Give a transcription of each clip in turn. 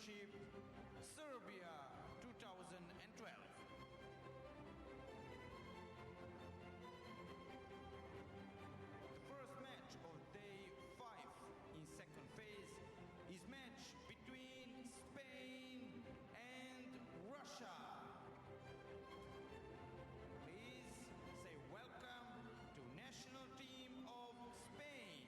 Championship, Serbia 2012. The first match of day 5 in second phase is match between Spain and Russia. Please say welcome to national team of Spain.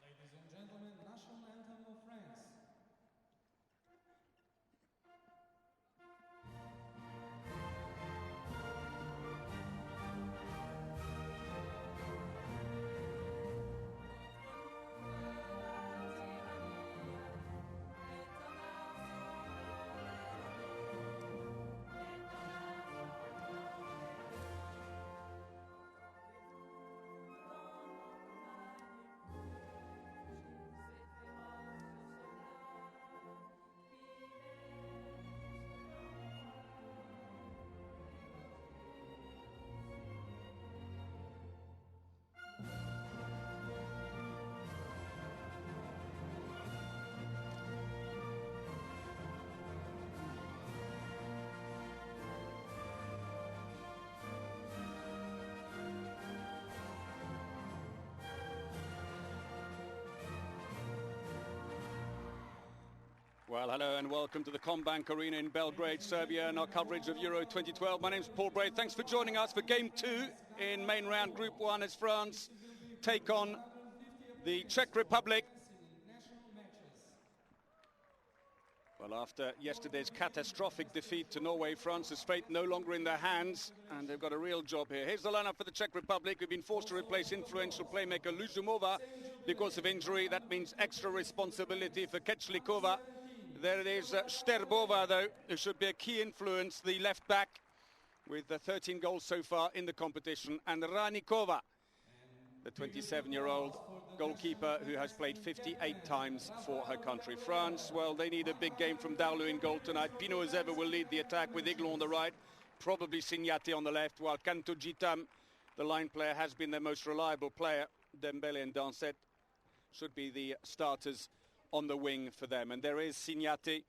Ladies and gentlemen, national anthem of France. Well, hello and welcome to the Combank Arena in Belgrade, Serbia, and our coverage of Euro 2012. My name's Paul Braith. Thanks for joining us for Game 2 in main round Group 1 as France take on the Czech Republic. Well, after yesterday's catastrophic defeat to Norway, France's fate no longer in their hands, and they've got a real job here. Here's the lineup for the Czech Republic, who've been forced to replace influential playmaker Luzumova because of injury. That means extra responsibility for Kečlikova. There it is, Sterbova, though, who should be a key influence, the left back, with 13 goals so far in the competition, and Ranikova, the 27-year-old goalkeeper who has played 58 times for her country. France, well, they need a big game from Daulu in goal tonight. Pino as ever will lead the attack with Igloo on the right, probably Signati on the left, while Kanto Gitam, the line player, has been their most reliable player. Dembele and Danset should be the starters on the wing for them. And there is Signati,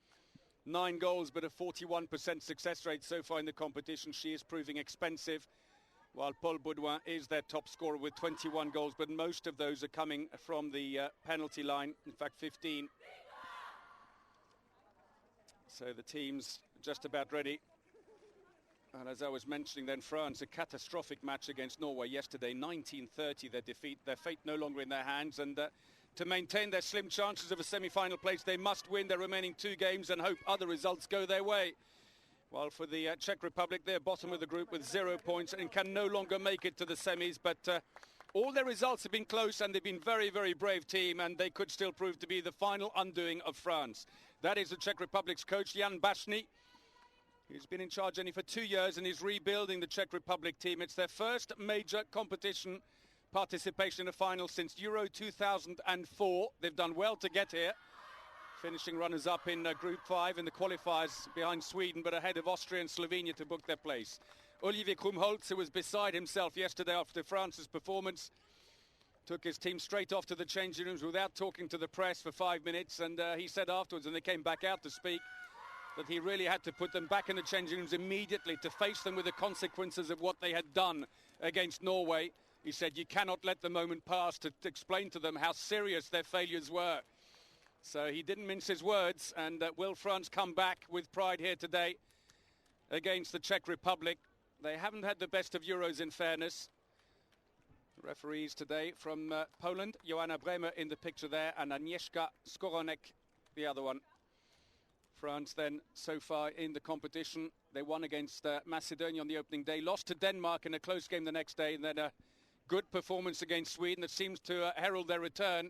9 goals but a 41% success rate so far in the competition. She is proving expensive, while Paul Baudouin is their top scorer with 21 goals, but most of those are coming from the penalty line, in fact 15. So the team's just about ready. And as I was mentioning then, France, a catastrophic match against Norway yesterday, 19-30 their defeat, their fate no longer in their hands, and to maintain their slim chances of a semi-final place, they must win their remaining 2 games and hope other results go their way. While for the Czech Republic, they're bottom of the group with 0 points and can no longer make it to the semis. But all their results have been close, and they've been very, very brave team, and they could still prove to be the final undoing of France. That is the Czech Republic's coach, Jan Bašny. He's been in charge only for 2 years and is rebuilding the Czech Republic team. It's their first major competition participation in a final since Euro 2004. They've done well to get here, finishing runners-up in Group 5 in the qualifiers behind Sweden, but ahead of Austria and Slovenia to book their place. Olivier Krumholtz, who was beside himself yesterday after France's performance, took his team straight off to the changing rooms without talking to the press for 5 minutes, and he said afterwards, when they came back out to speak, that he really had to put them back in the changing rooms immediately to face them with the consequences of what they had done against Norway. He said you cannot let the moment pass to explain to them how serious their failures were. So he didn't mince his words, and will France come back with pride here today against the Czech Republic? They haven't had the best of Euros, in fairness. Referees today from Poland, Joanna Bremer in the picture there, and Agnieszka Skoronek, the other one. France then so far in the competition. They won against Macedonia on the opening day, lost to Denmark in a close game the next day, and then a good performance against Sweden that seems to herald their return,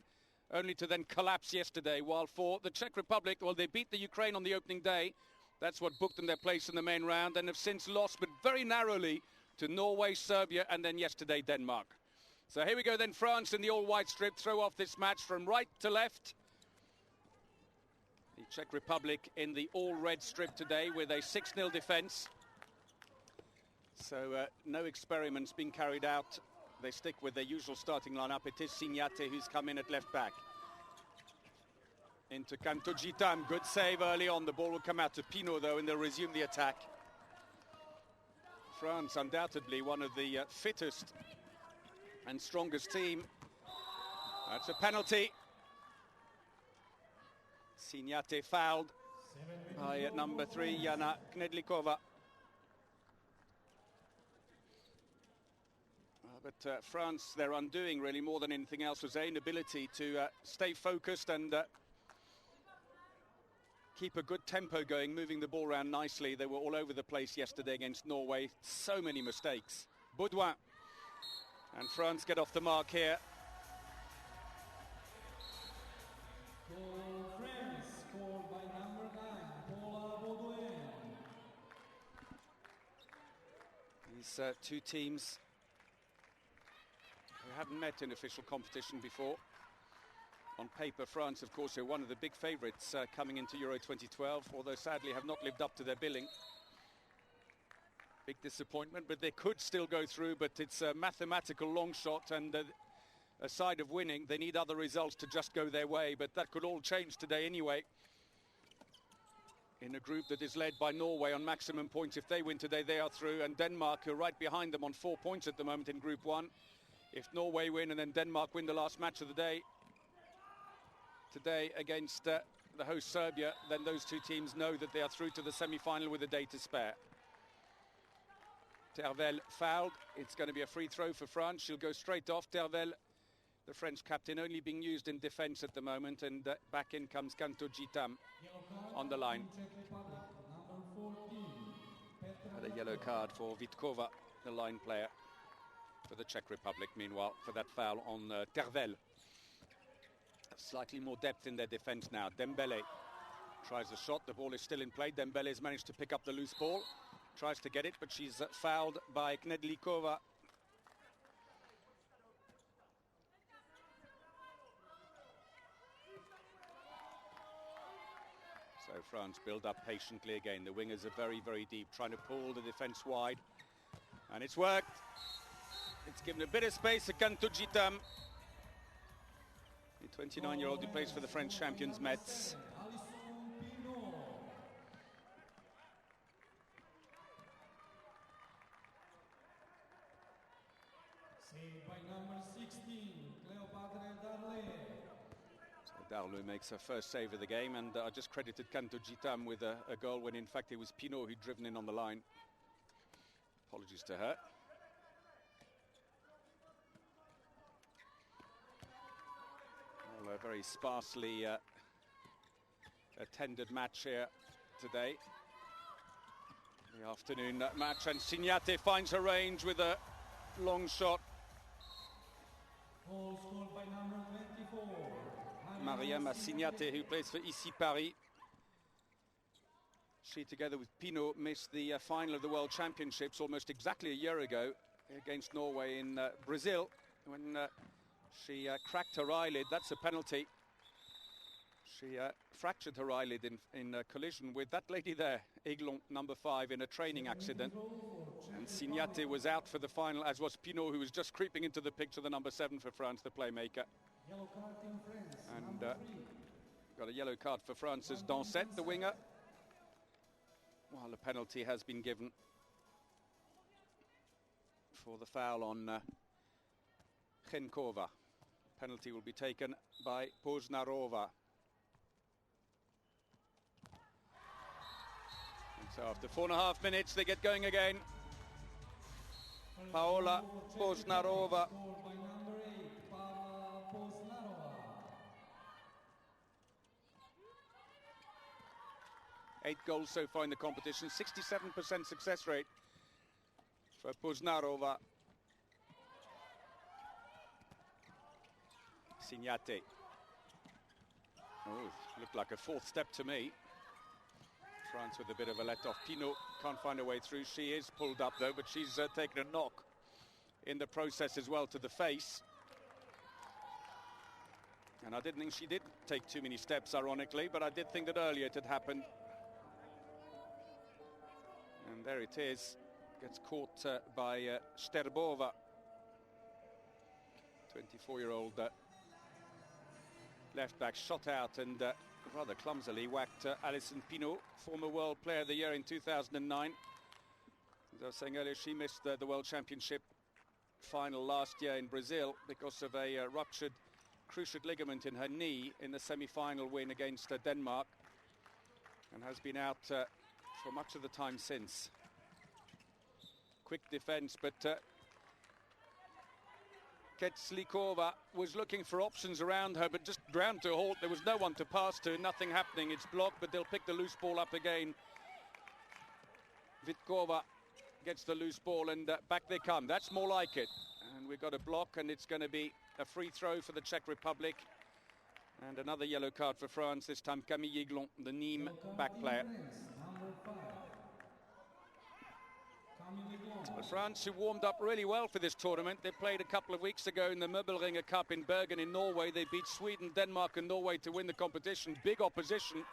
only to then collapse yesterday. While for the Czech Republic, well, they beat the Ukraine on the opening day. That's what booked them their place in the main round, and have since lost, but very narrowly, to Norway, Serbia, and then yesterday Denmark. So here we go then, France in the all-white strip throw off this match from right to left. The Czech Republic in the all-red strip today with a 6-0 defence. So no experiments being carried out. They stick with their usual starting lineup. It is Signaté who's come in at left back. Into Kantojitam, good save early on. The ball will come out to Pinot though, and they'll resume the attack. France undoubtedly one of the fittest and strongest team. That's a penalty. Signaté fouled by number 3, Jana Knedlikova. But France, their undoing really more than anything else was their inability to stay focused and keep a good tempo going, moving the ball around nicely. They were all over the place yesterday against Norway. So many mistakes. Baudouin. And France get off the mark here. Goal France, scored by number 9, Paula Baudouin. These two teams who haven't met in official competition before. On paper, France, of course, are one of the big favourites coming into Euro 2012, although sadly have not lived up to their billing. Big disappointment, but they could still go through, but it's a mathematical long shot, and aside of winning, they need other results to just go their way, but that could all change today anyway. In a group that is led by Norway on maximum points. If they win today, they are through, and Denmark are right behind them on 4 points at the moment in Group 1. If Norway win and then Denmark win the last match of the day today against the host Serbia, then those two teams know that they are through to the semi-final with a day to spare. Tervel fouled. It's going to be a free throw for France. She'll go straight off. Tervel, the French captain, only being used in defence at the moment, and back in comes Kantojitam on the line. And a yellow card for Vitkova, the line player for the Czech Republic, meanwhile, for that foul on Tervel. Slightly more depth in their defence now. Dembele tries the shot. The ball is still in play. Dembele has managed to pick up the loose ball. Tries to get it, but she's fouled by Knedlikova. So France build up patiently again. The wingers are very, very deep, trying to pull the defence wide. And it's worked. It's given a bit of space to Kantojitam. The 29-year-old who plays for the French champions Metz. Saved by number 16, Cleopatra Darley. So Darley makes her first save of the game, and I just credited Kantojitam with a goal when in fact it was Pinot who'd driven in on the line. Apologies to her. Well, a very sparsely attended match here today. The afternoon match, and Signaté finds her range with a long shot. Goal scored by number 24. Mariam Signaté, who plays for Ici Paris. She, together with Pinot, missed the final of the World Championships almost exactly a year ago against Norway in Brazil, when she cracked her eyelid. That's a penalty. She fractured her eyelid in a collision with that lady there, Aiglon, number 5, in a training accident. And Signaté was out for the final, as was Pinot, who was just creeping into the picture, the number 7 for France, the playmaker. Yellow card in France, And number 3. got a yellow card for France's Dansette, the winger. While a penalty has been given for the foul on Chenkova. Penalty will be taken by Poznarova. So after 4.5 minutes, they get going again. Paola Poznarova. Scored by number 8, Paola Poznarova. 8 goals so far in the competition, 67% success rate for Poznarova. Signate. Oh, looked like a fourth step to me. France with a bit of a let-off. Pinot can't find her way through. She is pulled up though, but she's taken a knock in the process as well to the face. And I didn't think she did take too many steps, ironically, but I did think that earlier it had happened. And there it is. Gets caught by Sterbova. 24-year-old left back shot out and rather clumsily whacked Alison Pinot, former World Player of the Year in 2009. As I was saying earlier, she missed the World Championship final last year in Brazil because of a ruptured cruciate ligament in her knee in the semi-final win against Denmark, and has been out for much of the time since. Quick defence, but Ketslikova was looking for options around her, but just ground to a halt. There was no one to pass to, nothing happening. It's blocked, but they'll pick the loose ball up again. Vitkova gets the loose ball, and back they come. That's more like it. And we've got a block, and it's going to be a free throw for the Czech Republic. And another yellow card for France, this time Camille Aiglon, the Nîmes back player. France, who warmed up really well for this tournament. They played a couple of weeks ago in the Möbelringer Cup in Bergen in Norway. They beat Sweden, Denmark and Norway to win the competition. Big opposition.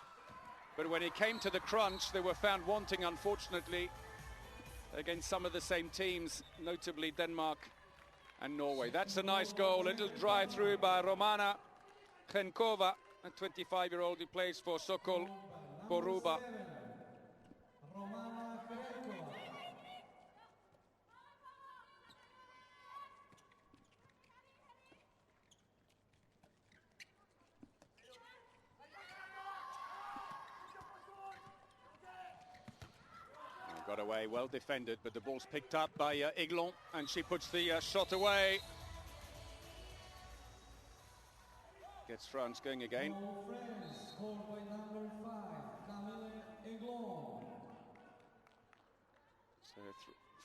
But when it came to the crunch, they were found wanting, unfortunately, against some of the same teams, notably Denmark and Norway. That's a nice goal. A little drive through by Romana Chenkova, a 25-year-old who plays for Sokol Poruba. Got away, well defended, but the ball's picked up by Aiglon, and she puts the shot away. Gets France going again. Scored by number 5, Camille Aiglon. So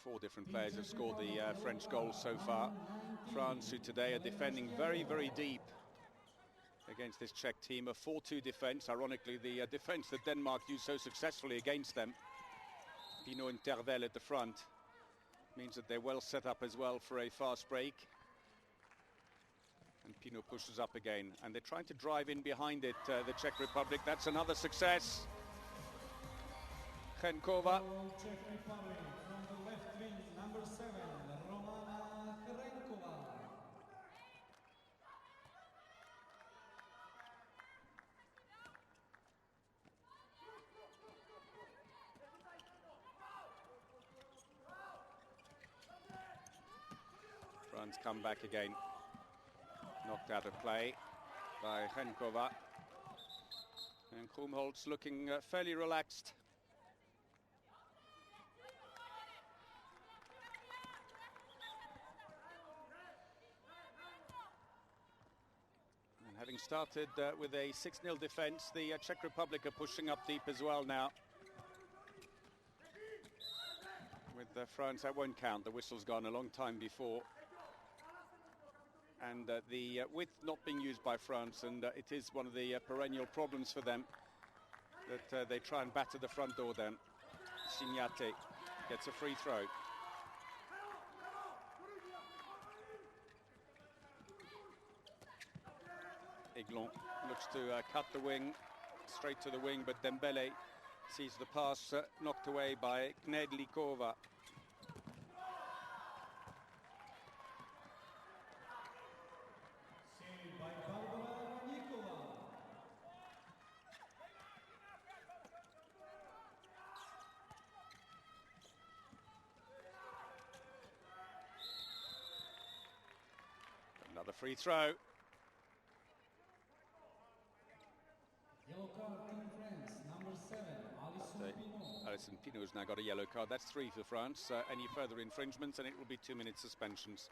4 different players have scored the French goals so far. France, who today are defending very, very deep against this Czech team. A 4-2 defence, ironically the defence that Denmark used so successfully against them. Pinot and Tervel at the front means that they're well set up as well for a fast break. And Pinot pushes up again, and they're trying to drive in behind it, the Czech Republic. That's another success. Chenkova. Czech Republic from the left wing, number 7, Romana Chenkova. France come back again. Knocked out of play by Chenkova. And Krumholtz looking fairly relaxed. And having started with a 6-0 defence, the Czech Republic are pushing up deep as well now. With France, that won't count. The whistle's gone a long time before. And the width not being used by France, and it is one of the perennial problems for them that they try and batter the front door then. Signate gets a free throw. Aiglon looks to cut the wing, straight to the wing, but Dembele sees the pass knocked away by Knedlikova. Another free throw. Yellow card in France, number 7, Alison Pinot. Alison Pinault has now got a yellow card. That's 3 for France. Any further infringements and it will be 2-minute suspensions.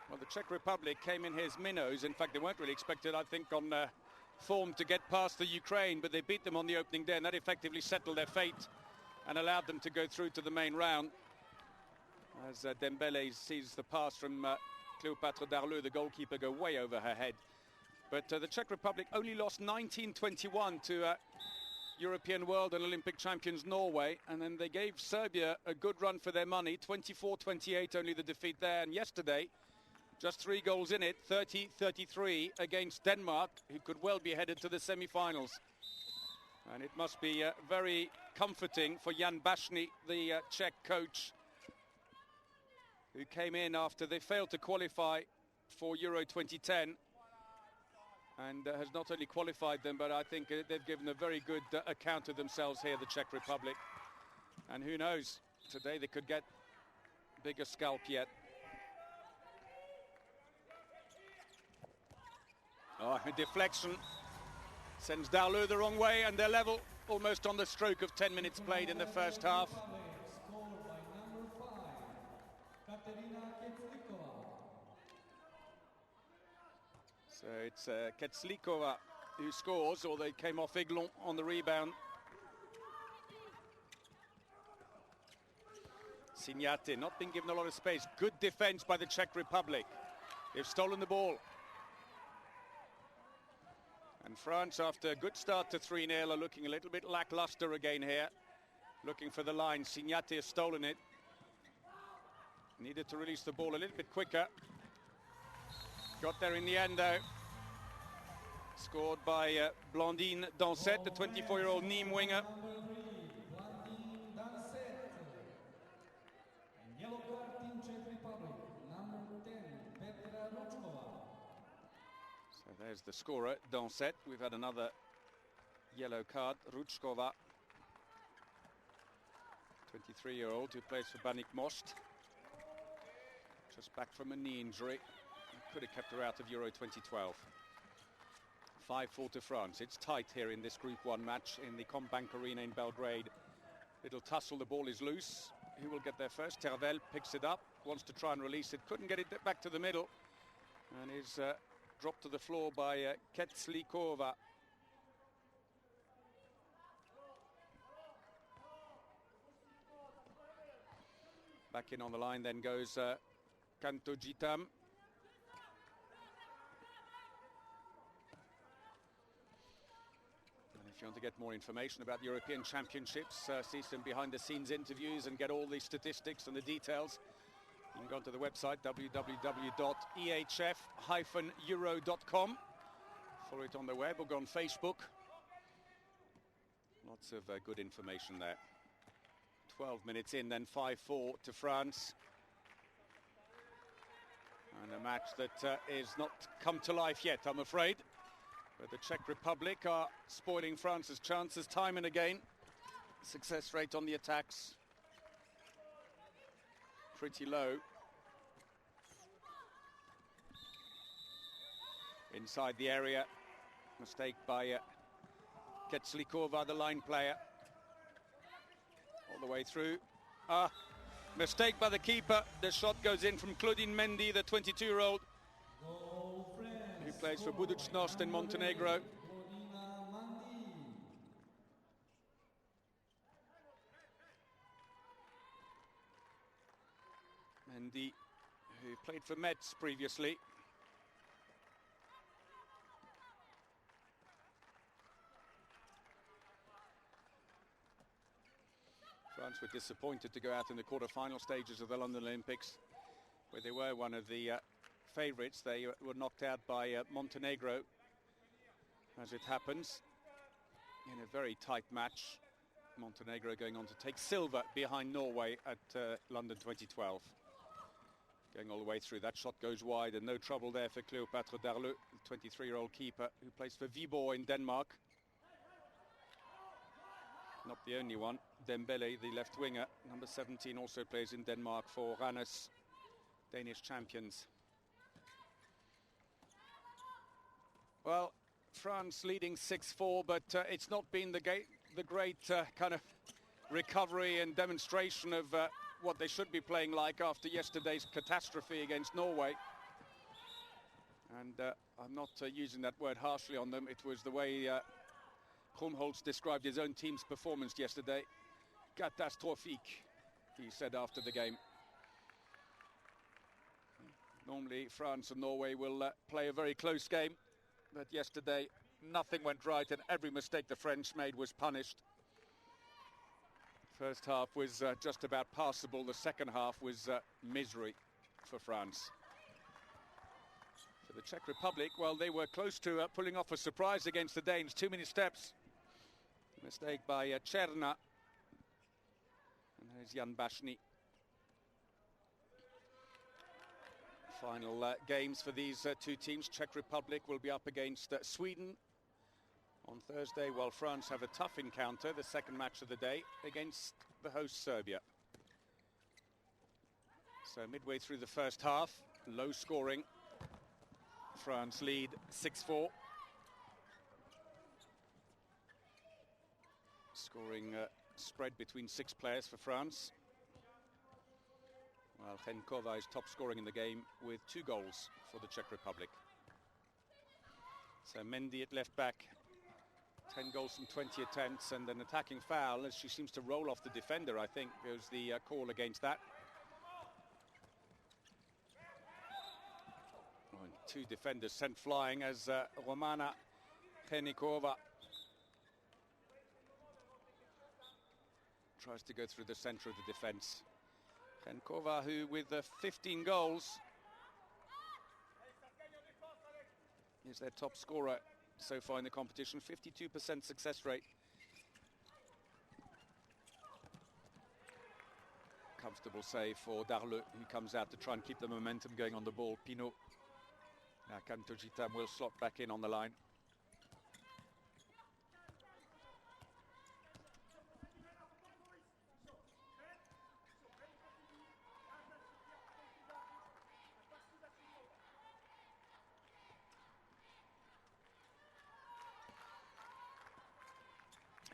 Well, the Czech Republic came in here as minnows. In fact, they weren't really expected, I think, on form to get past the Ukraine, but they beat them on the opening day, and that effectively settled their fate and allowed them to go through to the main round. As Dembele sees the pass from Cléopâtre Darleux, the goalkeeper, go way over her head. But the Czech Republic only lost 19-21 to European, World and Olympic champions Norway, and then they gave Serbia a good run for their money, 24-28 only the defeat there. And yesterday, just 3 goals in it, 30-33 against Denmark, who could well be headed to the semi-finals. And it must be very comforting for Jan Bašny, the Czech coach, who came in after they failed to qualify for Euro 2010 and has not only qualified them, but I think they've given a very good account of themselves here, the Czech Republic. And who knows, today they could get a bigger scalp yet. Oh, a deflection sends Darleux the wrong way, and they're level, almost on the stroke of 10 minutes played in the first half. So it's Ketslikova who scores, or they came off Iglon on the rebound. Signaté not being given a lot of space. Good defense by the Czech Republic. They've stolen the ball. And France, after a good start to 3-0, are looking a little bit lackluster again here. Looking for the line. Signaté has stolen it. Needed to release the ball a little bit quicker. Got there in the end, though. Scored by Blandine Dansette, the 24-year-old Nîmes winger. So there's the scorer, Dansette. We've had another yellow card, Ručková, 23-year-old who plays for Baník Most. Just back from a knee injury. Could have kept her out of Euro 2012. 5-4 to France. It's tight here in this Group 1 match in the Combank Arena in Belgrade. Little tussle, the ball is loose. Who will get there first? Tervel picks it up, wants to try and release it. Couldn't get it back to the middle. And is dropped to the floor by Ketslikova. Back in on the line then goes Kantojitam. If you want to get more information about the European Championships, see some behind-the-scenes interviews and get all the statistics and the details, you can go to the website www.ehf-euro.com. Follow it on the web or go on Facebook. Lots of good information there. 12 minutes in, then 5-4 to France. And a match that is not come to life yet, I'm afraid. But the Czech Republic are spoiling France's chances time and again. Success rate on the attacks pretty low. Inside the area, mistake by Ketslikova, the line player. All the way through. Mistake by the keeper. The shot goes in from Claudine Mendy, the 22-year-old. Who plays for Budućnost in Montenegro. Mendy, who played for Metz previously. France were disappointed to go out in the quarter-final stages of the London Olympics, where they were one of the favourites. They were knocked out by Montenegro, as it happens, in a very tight match. Montenegro going on to take silver behind Norway at London 2012. Going all the way through, that shot goes wide and no trouble there for Cléopâtre Darleux, the 23-year-old keeper who plays for Viborg in Denmark. Not the only one. Dembele, the left winger, number 17, also plays in Denmark for Randers, Danish champions. Well, France leading 6-4, but it's not been the the great kind of recovery and demonstration of what they should be playing like after yesterday's catastrophe against Norway. And I'm not using that word harshly on them. It was the way Krumholtz described his own team's performance yesterday. Catastrophique, he said after the game. Normally France and Norway will play a very close game, but yesterday nothing went right and every mistake the French made was punished. First half was just about passable. The second half was misery for France. For the Czech Republic, well, they were close to pulling off a surprise against the Danes. Too many steps. Mistake by Černá. And there's Jan Bašný. Final games for these two teams. Czech Republic will be up against Sweden on Thursday, while France have a tough encounter, the second match of the day, against the host Serbia. So midway through the first half, low scoring. France lead 6-4. Scoring spread between 6 players for France. While Chenkova is top scoring in the game with 2 goals for the Czech Republic. So Mendy at left back. 10 goals from 20 attempts and an attacking foul as she seems to roll off the defender, I think, goes the call against that. Oh, and 2 defenders sent flying as Romana Chenikova tries to go through the centre of the defence. Chenkova, who with 15 goals is their top scorer so far in the competition, 52% success rate. Comfortable save for Darleux, who comes out to try and keep the momentum going on the ball. Pinot. Now Kantojitam will slot back in on the line.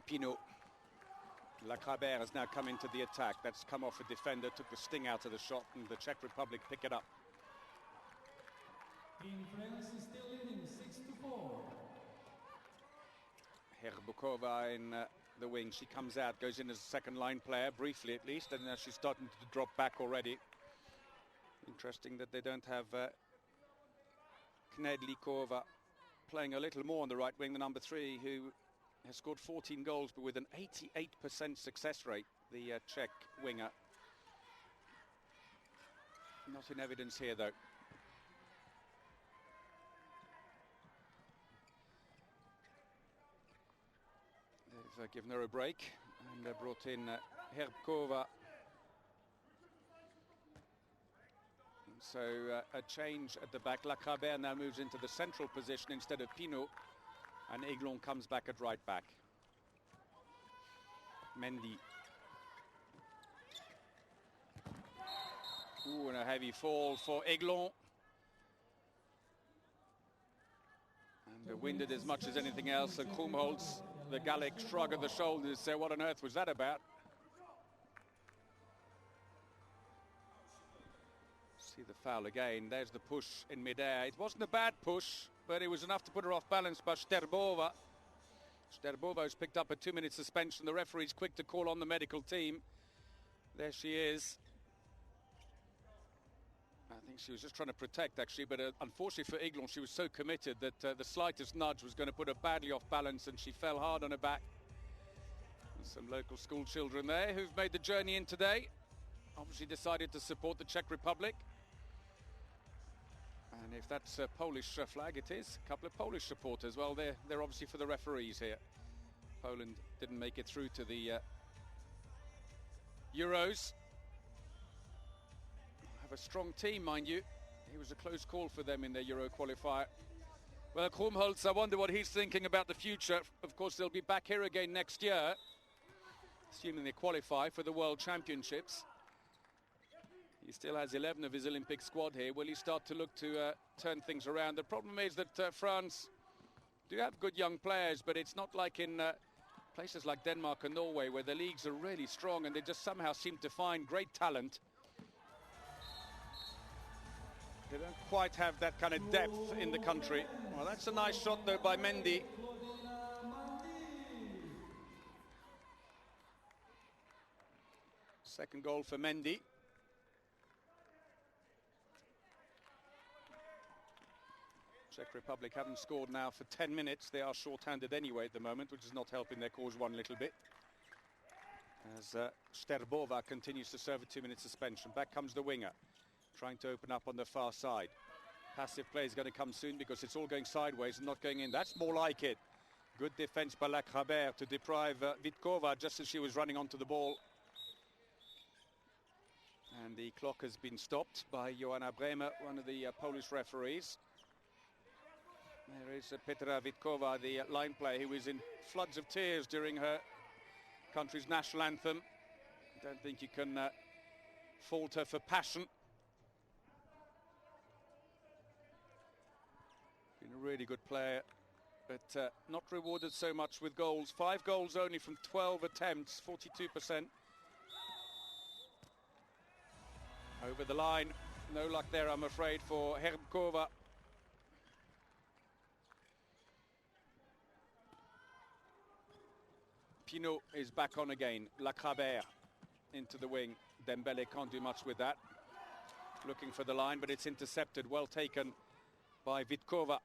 Pinot. Lacrabert has now come into the attack. That's come off a defender, took the sting out of the shot, and the Czech Republic pick it up. France is still leading 6-4. Herbukova in the wing. She comes out, goes in as a second line player, briefly at least, and she's starting to drop back already. Interesting that they don't have Knedlikova playing a little more on the right wing, the number 3, who has scored 14 goals, but with an 88% success rate, the Czech winger. Not in evidence here, though. They've given her a break and brought in Herbkova. So a change at the back. Lacrabert now moves into the central position instead of Pinot. And Aiglon comes back at right back. Mendy. Ooh, and a heavy fall for Aiglon. And winded as much as anything else. And Krumholtz, the Gallic shrug of the shoulders, say, what on earth was that about? See the foul again. There's the push in midair. It wasn't a bad push, but it was enough to put her off balance by Sterbova. Sterbova has picked up a 2-minute suspension. The referee's quick to call on the medical team. There she is. I think she was just trying to protect, actually, but unfortunately for Aiglon, she was so committed that the slightest nudge was going to put her badly off balance, and she fell hard on her back. There's some local school children there who've made the journey in today. Obviously decided to support the Czech Republic. And if that's a Polish flag, it is. A couple of Polish supporters. Well, they're obviously for the referees here. Poland didn't make it through to the Euros. Have a strong team, mind you. It was a close call for them in their Euro qualifier. Well, Krumholtz, I wonder what he's thinking about the future. Of course, they'll be back here again next year, assuming they qualify for the World Championships. He still has 11 of his Olympic squad here. Will he start to look to turn things around? The problem is that France do have good young players, but it's not like in places like Denmark and Norway, where the leagues are really strong and they just somehow seem to find great talent, they don't quite have that kind of depth in the country. Well, that's a nice shot though by Mendy. Second goal for Mendy. Czech Republic haven't scored now for 10 minutes. They are short-handed anyway at the moment, which is not helping their cause one little bit. As Sterbova continues to serve a 2-minute suspension. Back comes the winger, trying to open up on the far side. Passive play is going to come soon because it's all going sideways and not going in. That's more like it. Good defense by Lacrabert to deprive Vitkova just as she was running onto the ball. And the clock has been stopped by Joanna Bremer, one of the Polish referees. There is Petra Vitkova, the line player, who was in floods of tears during her country's national anthem. I don't think you can fault her for passion. Been a really good player, but not rewarded so much with goals. 5 goals only from 12 attempts, 42%. Over the line, no luck there, I'm afraid, for Herbkova. Pinot is back on again. Lacrabert into the wing. Dembele can't do much with that. Looking for the line, but it's intercepted. Well taken by Vitkova.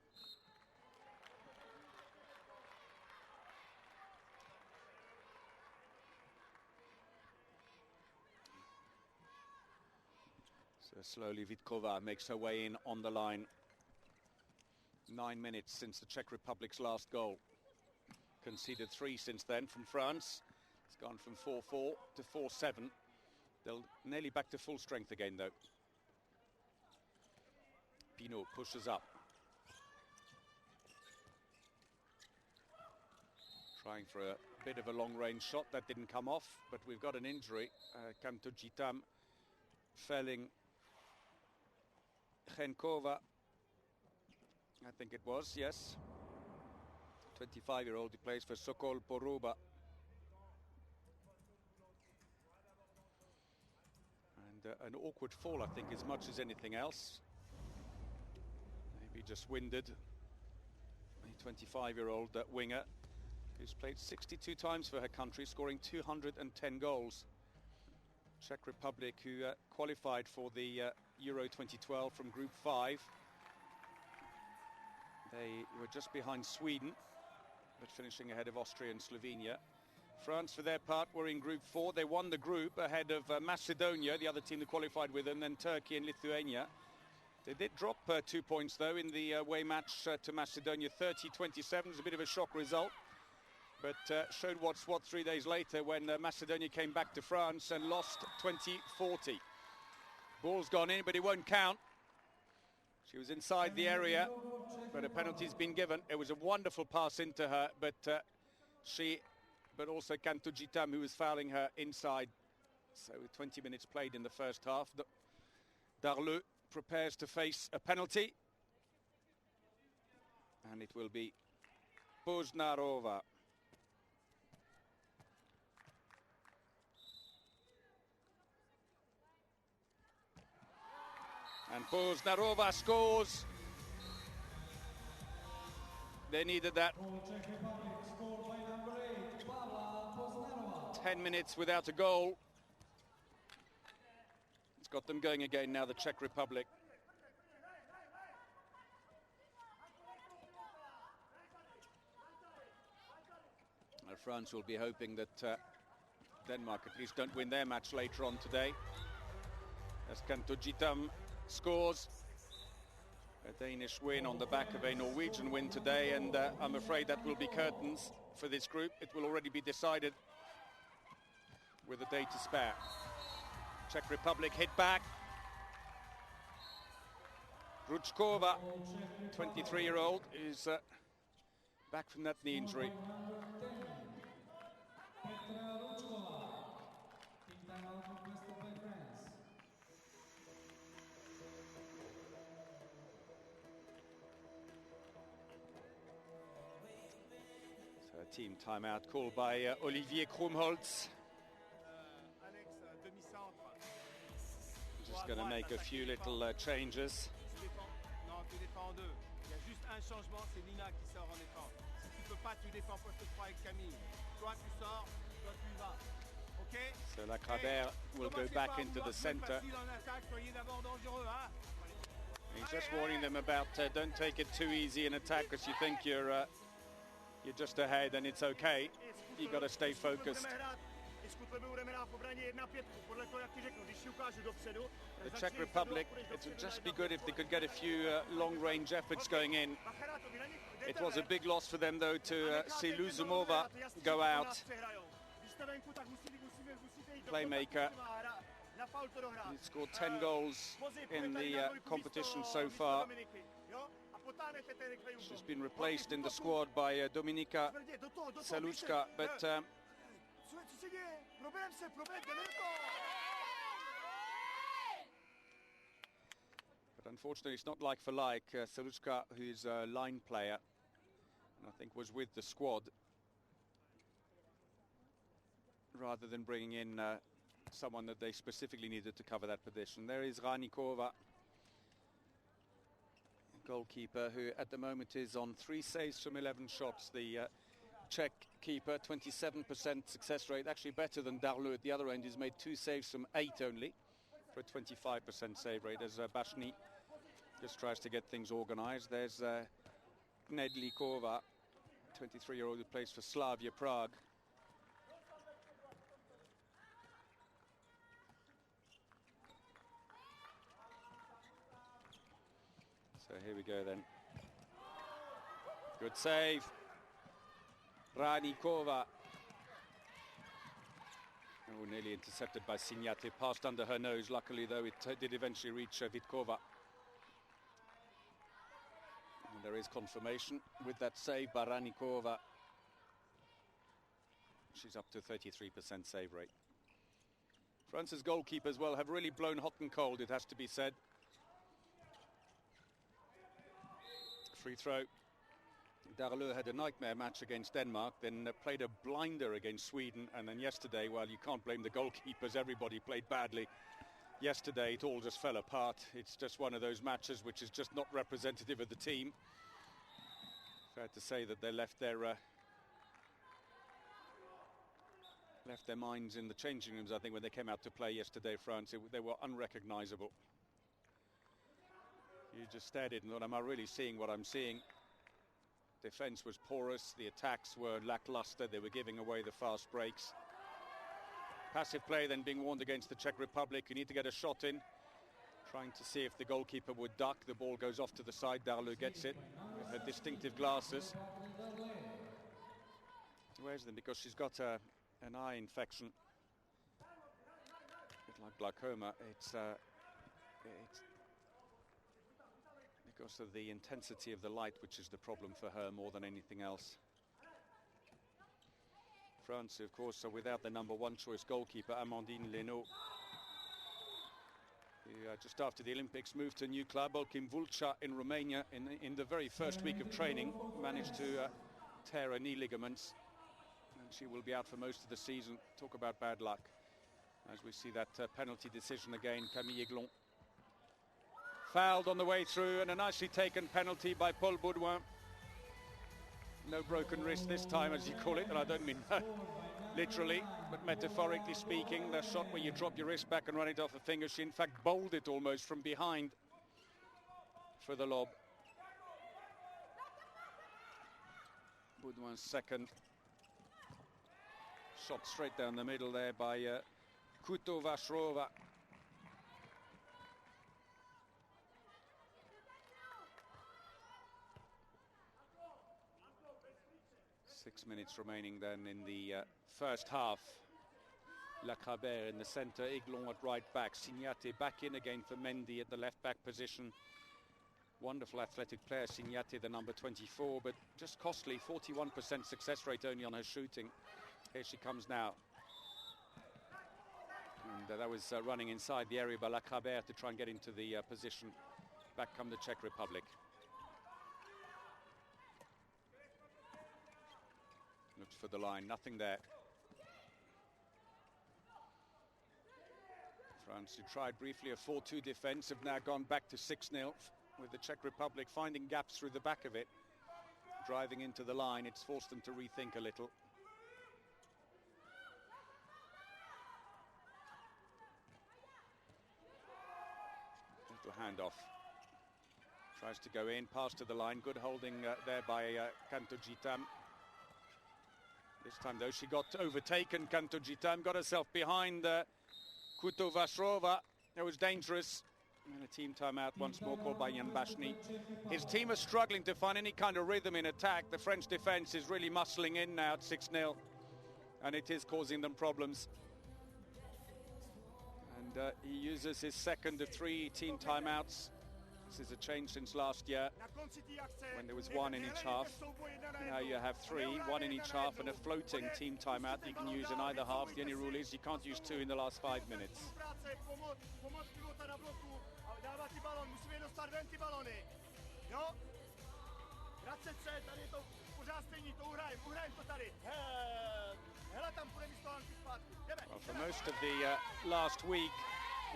So slowly Vitkova makes her way in on the line. 9 minutes since the Czech Republic's last goal. Conceded 3 since then from France. It's gone from 4-4 to 4-7. They're nearly back to full strength again, though. Pinot pushes up. Trying for a bit of a long-range shot. That didn't come off, but we've got an injury. Kantojitam felling Chenkova. I think it was, yes. 25-year-old, he plays for Sokol Poruba. And an awkward fall, I think, as much as anything else. Maybe just winded. A 25-year-old winger who's played 62 times for her country, scoring 210 goals. Czech Republic, who qualified for the Euro 2012 from Group 5. They were just behind Sweden, but finishing ahead of Austria and Slovenia. France, for their part, were in Group 4. They won the group ahead of Macedonia, the other team that qualified with them, then Turkey and Lithuania. They did drop 2 points, though, in the away match to Macedonia, 30-27. It was a bit of a shock result, but showed what's what 3 days later when Macedonia came back to France and lost 20-40. Ball's gone in, but it won't count. She was inside the area, but a penalty's been given. It was a wonderful pass into her, but also Kantojitam, who was fouling her inside. So with 20 minutes played in the first half, Darleux prepares to face a penalty. And it will be Poznarova. And Poznarova scores. They needed that. 10 minutes without a goal. It's got them going again now, the Czech Republic. France will be hoping that Denmark at least don't win their match later on today. As Kantojitam scores. A Danish win on the back of a Norwegian win today, and I'm afraid that will be curtains for this group. It will already be decided with a day to spare. Czech Republic hit back. Ručková, 23-year-old, is back from that knee injury. Team timeout called by Olivier Krumholtz. Just going to make a few little changes. So Lacrabert will go back into the center. He's just warning them about don't take it too easy in attack because you think you're just ahead and it's okay. You got to stay focused. The Czech Republic, it would just be good if they could get a few long-range efforts going in. It was a big loss for them, though, to see Luzumova go out. Playmaker. He scored 10 goals in the competition so far. She's been replaced in the squad by Dominika Saluchka, but unfortunately it's not like for like. Saluchka, who's a line player, and I think was with the squad, rather than bringing in someone that they specifically needed to cover that position. There is Ranikova, goalkeeper, who at the moment is on 3 saves from 11 shots. The Czech keeper, 27% success rate, actually better than Darleux at the other end. He's made 2 saves from 8 only, for a 25% save rate, as Bashny just tries to get things organised. There's Knedlikova, 23-year-old who plays for Slavia Prague. So here we go then. Good save. Ranikova. Oh, nearly intercepted by Signate. Passed under her nose. Luckily, though, it did eventually reach Vitkova. And there is confirmation with that save by Ranikova. She's up to 33% save rate. France's goalkeepers as well have really blown hot and cold, it has to be said. Free throw. Darleux had a nightmare match against Denmark, then played a blinder against Sweden, and then yesterday, well, you can't blame the goalkeepers, everybody played badly. Yesterday it all just fell apart. It's just one of those matches which is just not representative of the team. Fair to say that they left their minds in the changing rooms, I think, when they came out to play yesterday, France. They were unrecognisable. You just stared at it and thought, am I really seeing what I'm seeing? Defence was porous, the attacks were lackluster, they were giving away the fast breaks. Passive play then being warned against the Czech Republic. You need to get a shot in. Trying to see if the goalkeeper would duck. The ball goes off to the side. Darleux gets it with her distinctive glasses. Wears them because she's got an eye infection. A bit like glaucoma. It's because of the intensity of the light, which is the problem for her more than anything else. France, of course, are without their number 1 choice goalkeeper, Amandine Leno, who just after the Olympics moved to a new club, Olkim Vulca in Romania. In the very first week of training, managed to tear her knee ligaments, and she will be out for most of the season. Talk about bad luck. As we see that penalty decision again, Camille Aiglon fouled on the way through, and a nicely taken penalty by Paul Baudouin. No broken wrist this time, as you call it, and I don't mean literally, but metaphorically speaking, the shot where you drop your wrist back and run it off a finger. She in fact bowled it almost from behind for the lob. Baudouin's second. Shot straight down the middle there by Kutovashrova. 6 minutes remaining then in the first half. Lacrabert in the centre, Aiglon at right back, Signate back in again for Mendy at the left back position. Wonderful athletic player, Signate, the number 24, but just costly, 41% success rate only on her shooting. Here she comes now. And that was running inside the area by Lacrabert to try and get into the position. Back come the Czech Republic. Looked for the line, nothing there. France, who tried briefly a 4-2 defence, have now gone back to 6-0, with the Czech Republic finding gaps through the back of it. Driving into the line, it's forced them to rethink a little. Little handoff. Tries to go in, pass to the line. Good holding there by Kantojitam. This time, though, she got overtaken. Kantojitam got herself behind Kutovashrova. That was dangerous. And a team timeout once more called by Jan Bashny. His team are struggling to find any kind of rhythm in attack. The French defence is really muscling in now at 6-0. And it is causing them problems. And he uses his second of 3 team timeouts. This is a change since last year, when there was 1 in each half. Now you have 3, 1 in each half, and a floating team timeout that you can use in either half. The only rule is you can't use 2 in the last 5 minutes. Well, for most of the last week,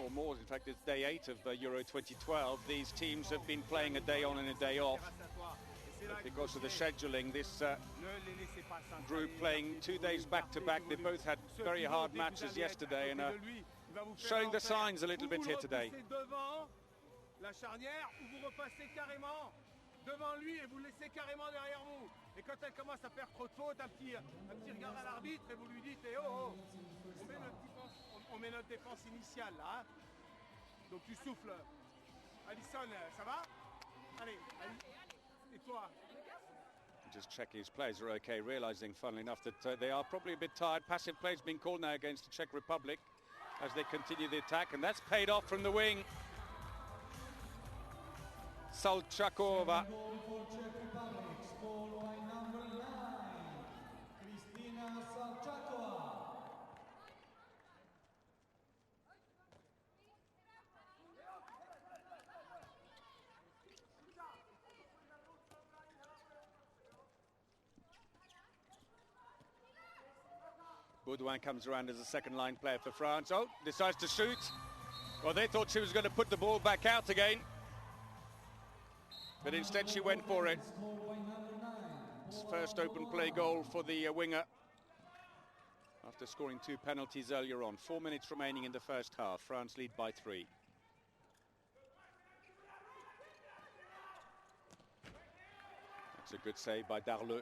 or more, in fact, it's day 8 of Euro 2012. These teams have been playing a day on and a day off. But because of the scheduling, this group playing 2 days back-to-back. They both had very hard matches yesterday and are showing the signs a little bit here today. Devant lui et vous laissez carrément derrière vous. Et quand elle commence à faire trop de fautes, un petit regard à l'arbitre et vous lui dites oh, on met notre défense initiale là. Hein. Donc tu souffles. Alison, ça va? Allez, et toi? Just checking his players are okay, realising, funnily enough, that they are probably a bit tired. Passive play has been called now against the Czech Republic as they continue the attack, and that's paid off from the wing. Salchakova. Baudouin comes around as a second-line player for France. Oh, decides to shoot. Well, they thought she was going to put the ball back out again. But instead she went for it. It's first open play goal for the winger after scoring 2 penalties earlier on. 4 minutes remaining in the first half. France lead by 3. That's a good save by Darleux.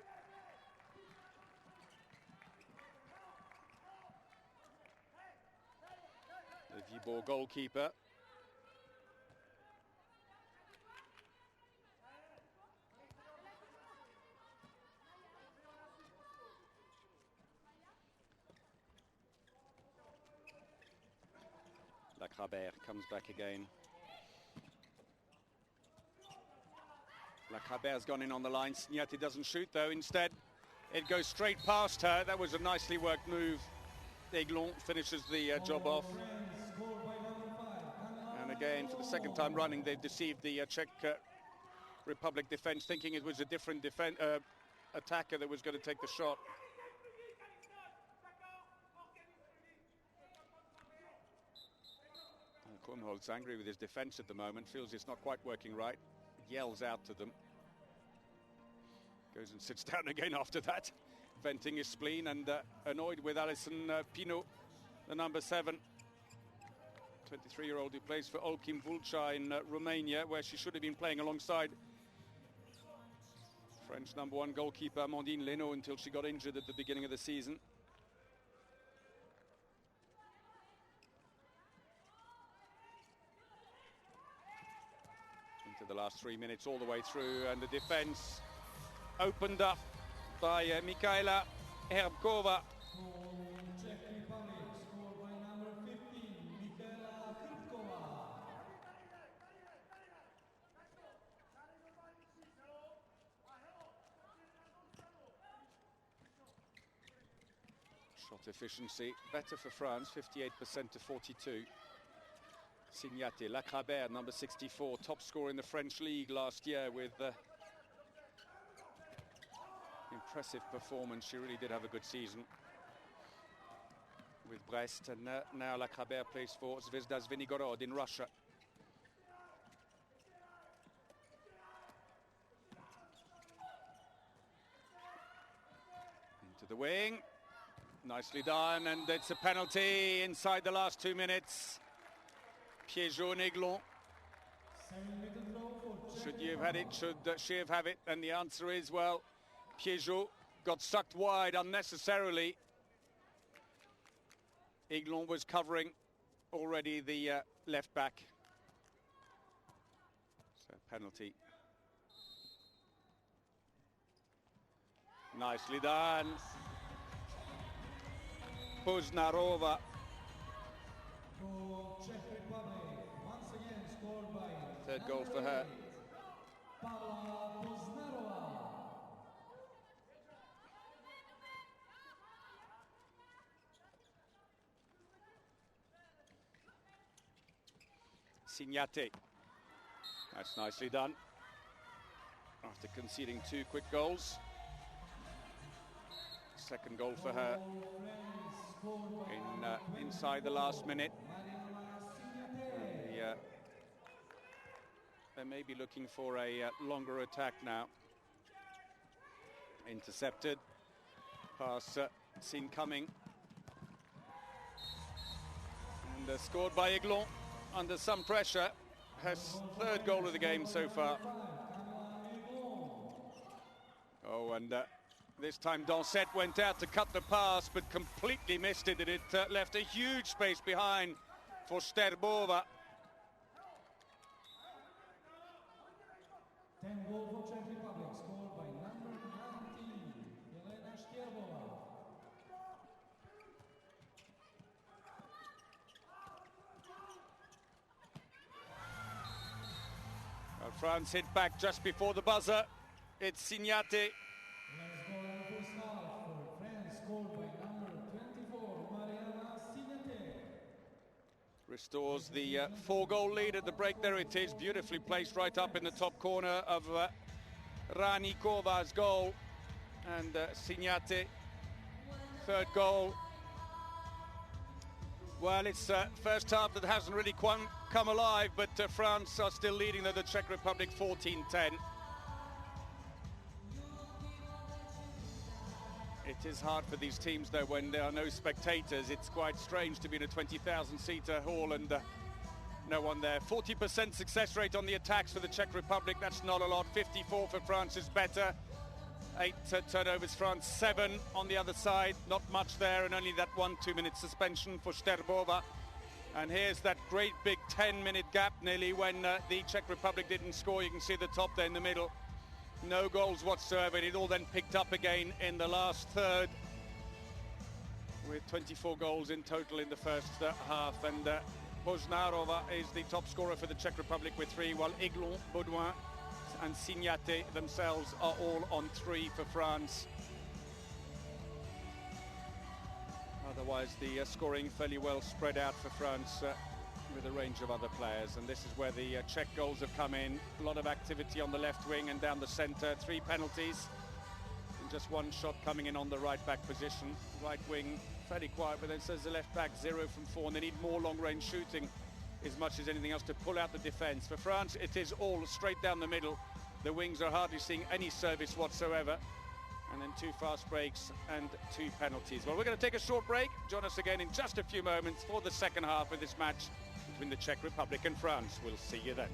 The Viborg goalkeeper. Lacrabert comes back again. Lacrabert's gone in on the line. Signati doesn't shoot though. Instead, it goes straight past her. That was a nicely worked move. Aiglon finishes the job off. And again, for the second time running, they've deceived the Czech Republic defence, thinking it was a different attacker that was going to take the shot. Kornholt's angry with his defence at the moment, feels it's not quite working right, yells out to them. Goes and sits down again after that, venting his spleen and annoyed with Alison Pino, the number 7. 23-year-old who plays for Olchim Vulcha in Romania, where she should have been playing alongside French number 1 goalkeeper Amandine Leno until she got injured at the beginning of the season. Into the last 3 minutes all the way through, and the defence opened up by Mikaela Herbkova. Shot efficiency better for France, 58% to 42. Signati, Lacrabert, number 64, top scorer in the French league last year with impressive performance. She really did have a good season with Brest, and now Lacrabert plays for Zvezda Zvenigorod in Russia. Into the wing, nicely done, and it's a penalty inside the last 2 minutes. Piégeot and Aiglon. Should you have had it? Should she have had it? And the answer is, well, Piégeot got sucked wide unnecessarily. Aiglon was covering already the left back. So penalty. Nicely done. Poznarova. For Czech Republic, once again scored by Third goal for her. Pavla Poznarova. Signate. That's nicely done. After conceding 2 quick goals. Second goal for her in inside the last minute. They may be looking for a longer attack now. Intercepted. Pass seen coming. And scored by Aiglon under some pressure. Her third goal of the game so far. Oh, and this time Dansette went out to cut the pass, but completely missed it, and it left a huge space behind for Sterbova. 10 goal for Czech Republic, scored by number 19, Jelena Sterbova. Well, France hit back just before the buzzer. It's Signate. Let's go on the first half for France, scored by number 24, Mariana Signate. Restores the 4-goal lead at the break. There it is, beautifully placed right up in the top corner of Ranikova's goal. And Signate, third goal. Well, it's first half that hasn't really come alive, but France are still leading the Czech Republic 14-10. It is hard for these teams, though, when there are no spectators. It's quite strange to be in a 20,000-seater hall and no one there. 40% success rate on the attacks for the Czech Republic. That's not a lot. 54 for France is better. 8 turnovers France, 7 on the other side. Not much there, and only that 1 2-minute suspension for Sterbova. And here's that great big 10-minute gap nearly when the Czech Republic didn't score. You can see the top there in the middle. No goals whatsoever. It all then picked up again in the last third with 24 goals in total in the first half. And Poznarova is the top scorer for the Czech Republic with 3, while Aiglon, Baudouin and Signate themselves are all on 3 for France. Otherwise, the scoring fairly well spread out for France with a range of other players, and this is where the Czech goals have come in. A lot of activity on the left wing and down the centre. 3 penalties and just 1 shot coming in on the right back position. Right wing fairly quiet, but then says the left back 0 from 4, and they need more long range shooting as much as anything else to pull out the defence. For France, it is all straight down the middle. The wings are hardly seeing any service whatsoever. And then 2 fast breaks and 2 penalties. Well, we're going to take a short break. Join us again in just a few moments for the second half of this match between the Czech Republic and France. We'll see you then.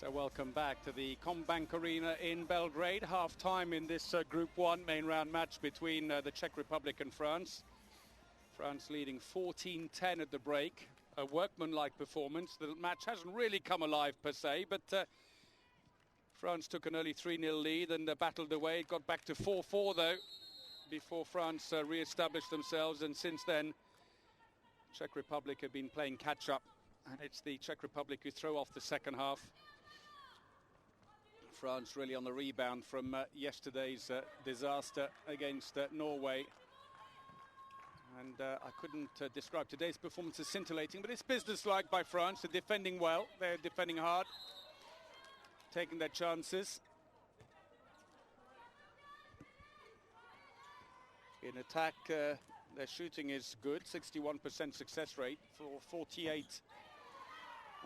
So welcome back to the Combank Arena in Belgrade. Half-time in this Group 1 main round match between the Czech Republic and France. France leading 14-10 at the break. A workmanlike performance. The match hasn't really come alive per se, but France took an early 3-0 lead and battled away. It got back to 4-4 though before France re-established themselves, and since then Czech Republic have been playing catch-up, and it's the Czech Republic who throw off the second half. France really on the rebound from yesterday's disaster against Norway. And I couldn't describe today's performance as scintillating, but it's businesslike by France. They're defending well, they're defending hard, taking their chances. In attack, their shooting is good, 61% success rate for 48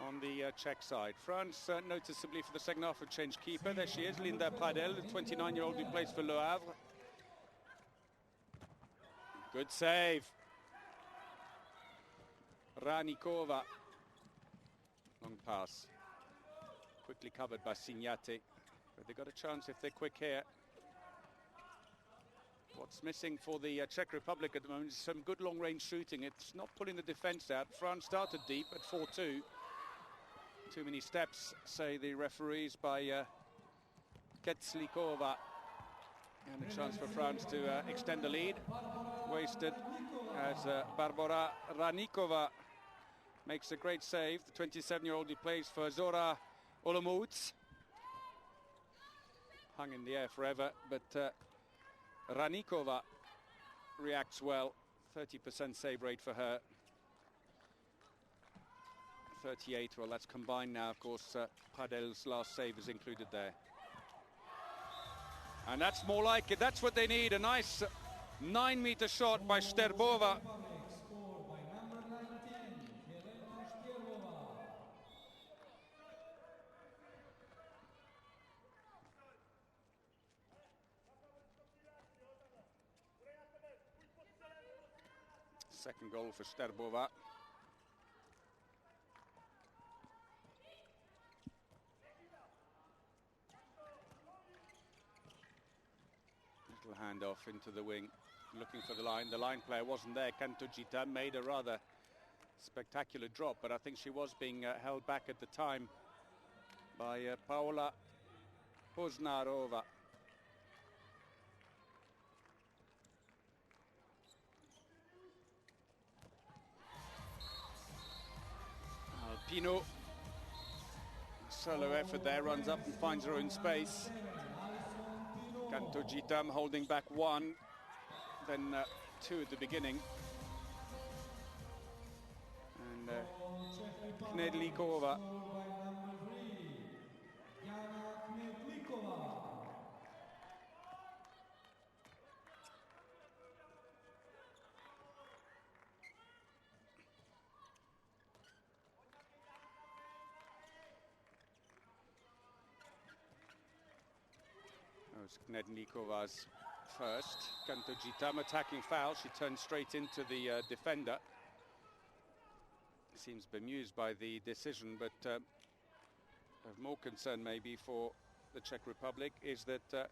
on the Czech side. France noticeably for the second half have changed keeper. There she is, Linda Pradel, the 29-year-old who plays for Le Havre. Good save. Ranikova. Long pass. Quickly covered by Signate. But they've got a chance if they're quick here. What's missing for the Czech Republic at the moment is some good long-range shooting. It's not pulling the defence out. France started deep at 4-2. Too many steps, say the referees, by Ketslikova. And a chance for France to extend the lead. Wasted as Barbara Ranikova makes a great save. The 27-year-old who plays for Zora Olomouc. Hung in the air forever, but Ranikova reacts well. 30% save rate for her. 38, well, that's combined now, of course. Padel's last save is included there. And that's more like it. That's what they need. A nice 9-meter shot by Sterbova. Second goal for Sterbova. Little handoff into the wing, looking for the line. The line player wasn't there. Kantujita made a rather spectacular drop, but I think she was being held back at the time by Paola Poznarova. Pino, solo effort there, runs up and finds her own space. Kantujita holding back one, then two at the beginning. And Knedlikova. Knedlikova's first. Kantujita attacking foul. She turns straight into the defender. Seems bemused by the decision, but of more concern maybe for the Czech Republic is that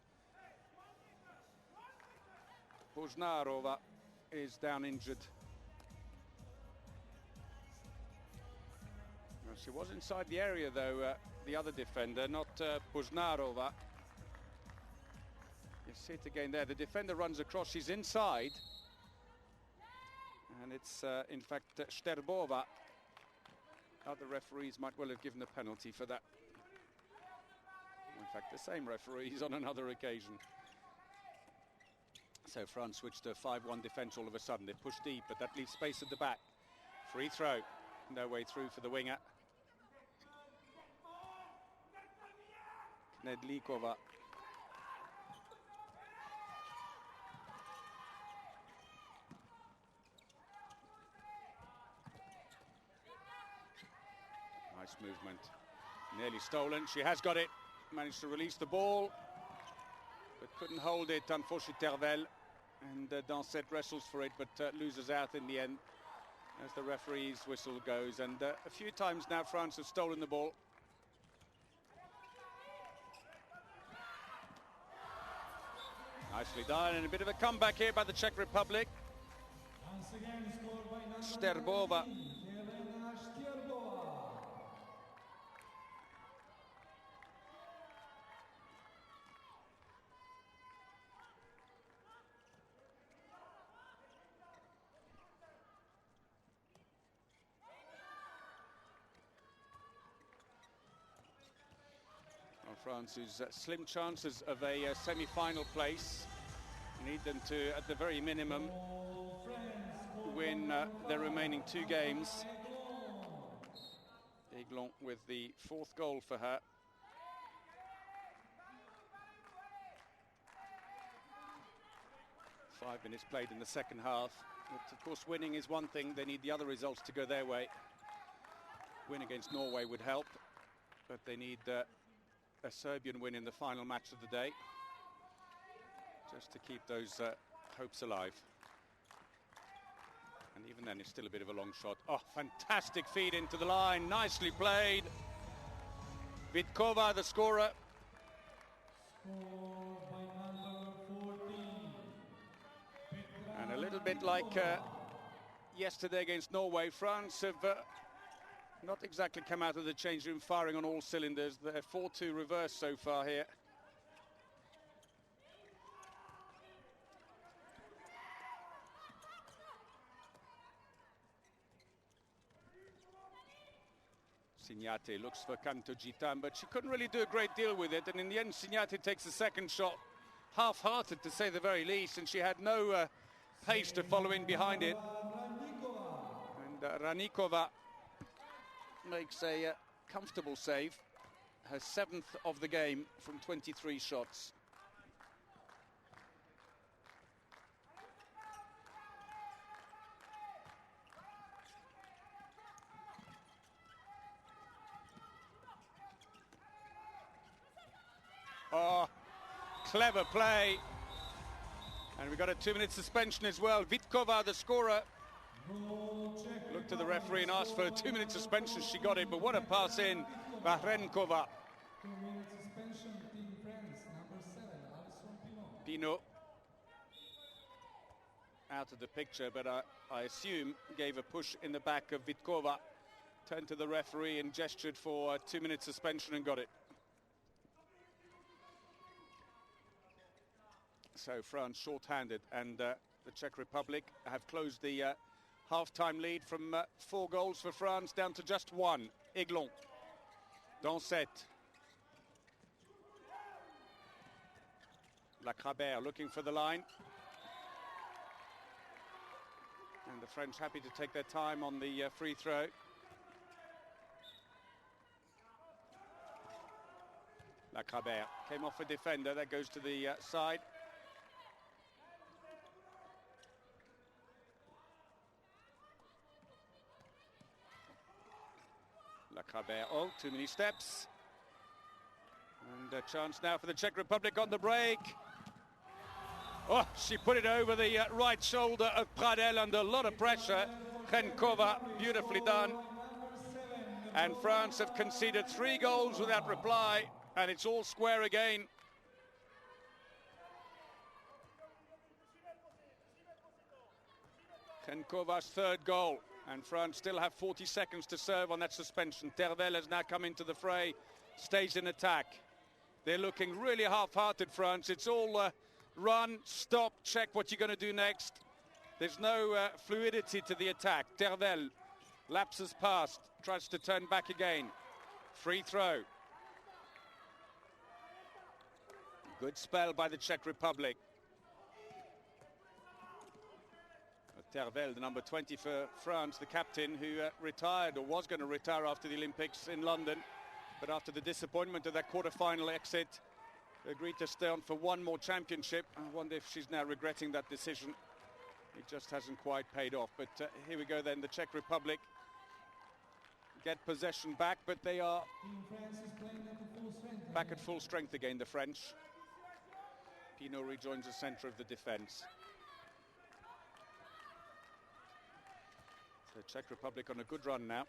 Poznarova is down injured. Well, she was inside the area though, the other defender, not Poznarova. You see it again there. The defender runs across. She's inside. And it's, in fact, Sterbova. Other referees might well have given a penalty for that. In fact, the same referees on another occasion. So France switched to a 5-1 defence all of a sudden. They push deep, but that leaves space at the back. Free throw. No way through for the winger. Knedlikova. Nice movement. Nearly stolen. She has got it. Managed to release the ball, but couldn't hold it, unfortunately, Tervel. And Dansette wrestles for it, but loses out in the end as the referee's whistle goes. And a few times now France have stolen the ball. Nicely done, and a bit of a comeback here by the Czech Republic. Once again, scored by number Sterbova. 19, Jelena Sterbova. Well, France, whose slim chances of a semi-final place, need them to, at the very minimum, win their remaining 2 games. Aiglon with the 4th goal for her. Five minutes played in the second half. But of course, winning is one thing. They need the other results to go their way. Win against Norway would help, but they need a Serbian win in the final match of the day, just to keep those hopes alive. And even then, it's still a bit of a long shot. Oh, fantastic feed into the line. Nicely played. Vitkova, the scorer. Scored by number 14. And a little bit like yesterday against Norway, France have not exactly come out of the change room firing on all cylinders. They're 4-2 reverse so far here. Signate looks for Kanto Gitan, but she couldn't really do a great deal with it. And in the end, Signate takes the second shot, half-hearted to say the very least, and she had no pace to follow in behind it. And Ranikova makes a comfortable save, her 7th of the game from 23 shots. Oh, clever play. And we got a 2-minute suspension as well. Vitkova, the scorer, looked to the referee and asked for a 2-minute suspension. She got it, but what a pass in. Vahrenkova. 2-minute suspension, Team France, number 7, Alison Pino out of the picture, but I assume gave a push in the back of Vitkova. Turned to the referee and gestured for a 2-minute suspension and got it. So France short-handed, and the Czech Republic have closed the half-time lead from 4 goals for France down to just 1. Aiglon. Dansette. Lacrabert looking for the line. And the French happy to take their time on the free throw. Lacrabert came off a defender. That goes to the side. Lacrabert, oh, too many steps. And a chance now for the Czech Republic on the break. Oh, she put it over the right shoulder of Pradel under a lot of pressure. Chenkova, beautifully done. And France have conceded 3 goals without reply, and it's all square again. Chenkova's 3rd goal. And France still have 40 seconds to serve on that suspension. Tervel has now come into the fray, staged an attack. They're looking really half-hearted, France. It's all run, stop, check what you're going to do next. There's no fluidity to the attack. Tervel lapses past, tries to turn back again. Free throw. Good spell by the Czech Republic. Tervel, the number 20 for France, the captain, who retired or was going to retire after the Olympics in London, but after the disappointment of that quarter-final exit, agreed to stay on for 1 more championship. I wonder if she's now regretting that decision. It just hasn't quite paid off. But here we go then, the Czech Republic get possession back, but they are back at full strength again, the French. Pinot rejoins the centre of the defence. The Czech Republic on a good run now.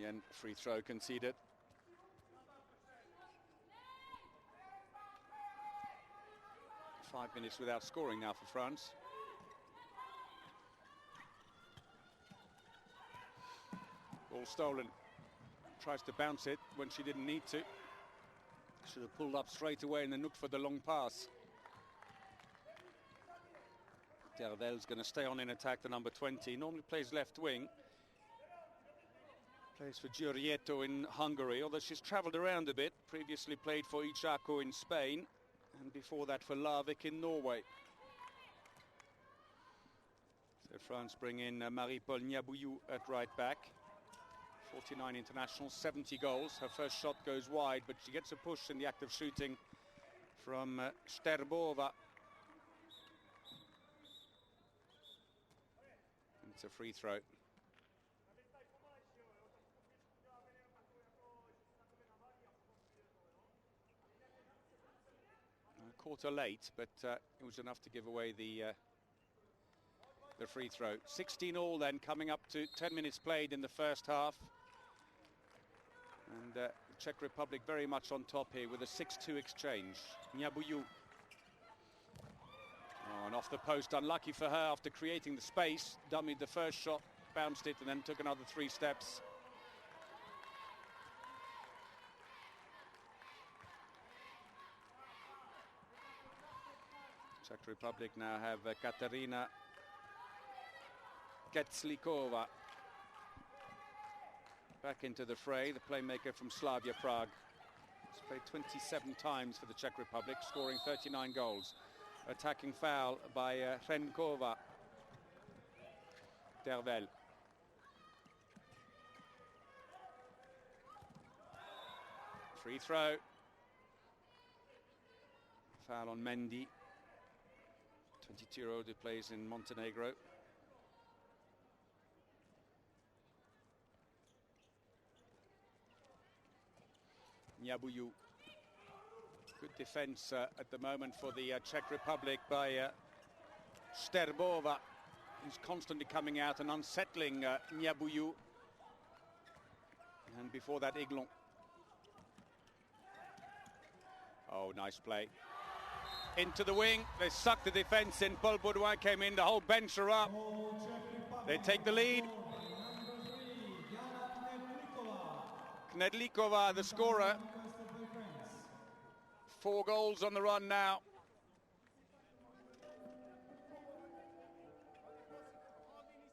In the end, free throw conceded. Five minutes without scoring now for France. Ball stolen. Tries to bounce it when she didn't need to. Should have pulled up straight away and then looked for the long pass. Dervel's going to stay on in attack, the number 20. Normally plays left wing. Plays for Giurieto in Hungary, although she's travelled around a bit. Previously played for Ichaco in Spain, and before that for Larvik in Norway. So France bring in Marie-Paule Niabouyou at right back. 49 internationals, 70 goals. Her first shot goes wide, but she gets a push in the act of shooting from Sterbova. It's a free throw. A quarter late, but it was enough to give away the free throw. 16 all then, coming up to 10 minutes played in the first half. And the Czech Republic very much on top here with a 6-2 exchange. Niabouyou. Oh, and off the post, unlucky for her after creating the space. Dummied the first shot, bounced it, and then took another 3 steps. Czech Republic now have Katarina Keclikova back into the fray, the playmaker from Slavia Prague. She's played 27 times for the Czech Republic, scoring 39 goals. Attacking foul by Hrenkova. Dervel. Free throw. Foul on Mendy. 22-year-old who plays in Montenegro. Niabouyou. Good defense at the moment for the Czech Republic by Sterbova, who's constantly coming out and unsettling Niabouyou. And before that, Iglon. Oh, nice play. Into the wing. They sucked the defense in. Paul Baudouin came in. The whole bench are up. They take the lead. Knedlikova, the scorer. 4 goals on the run now.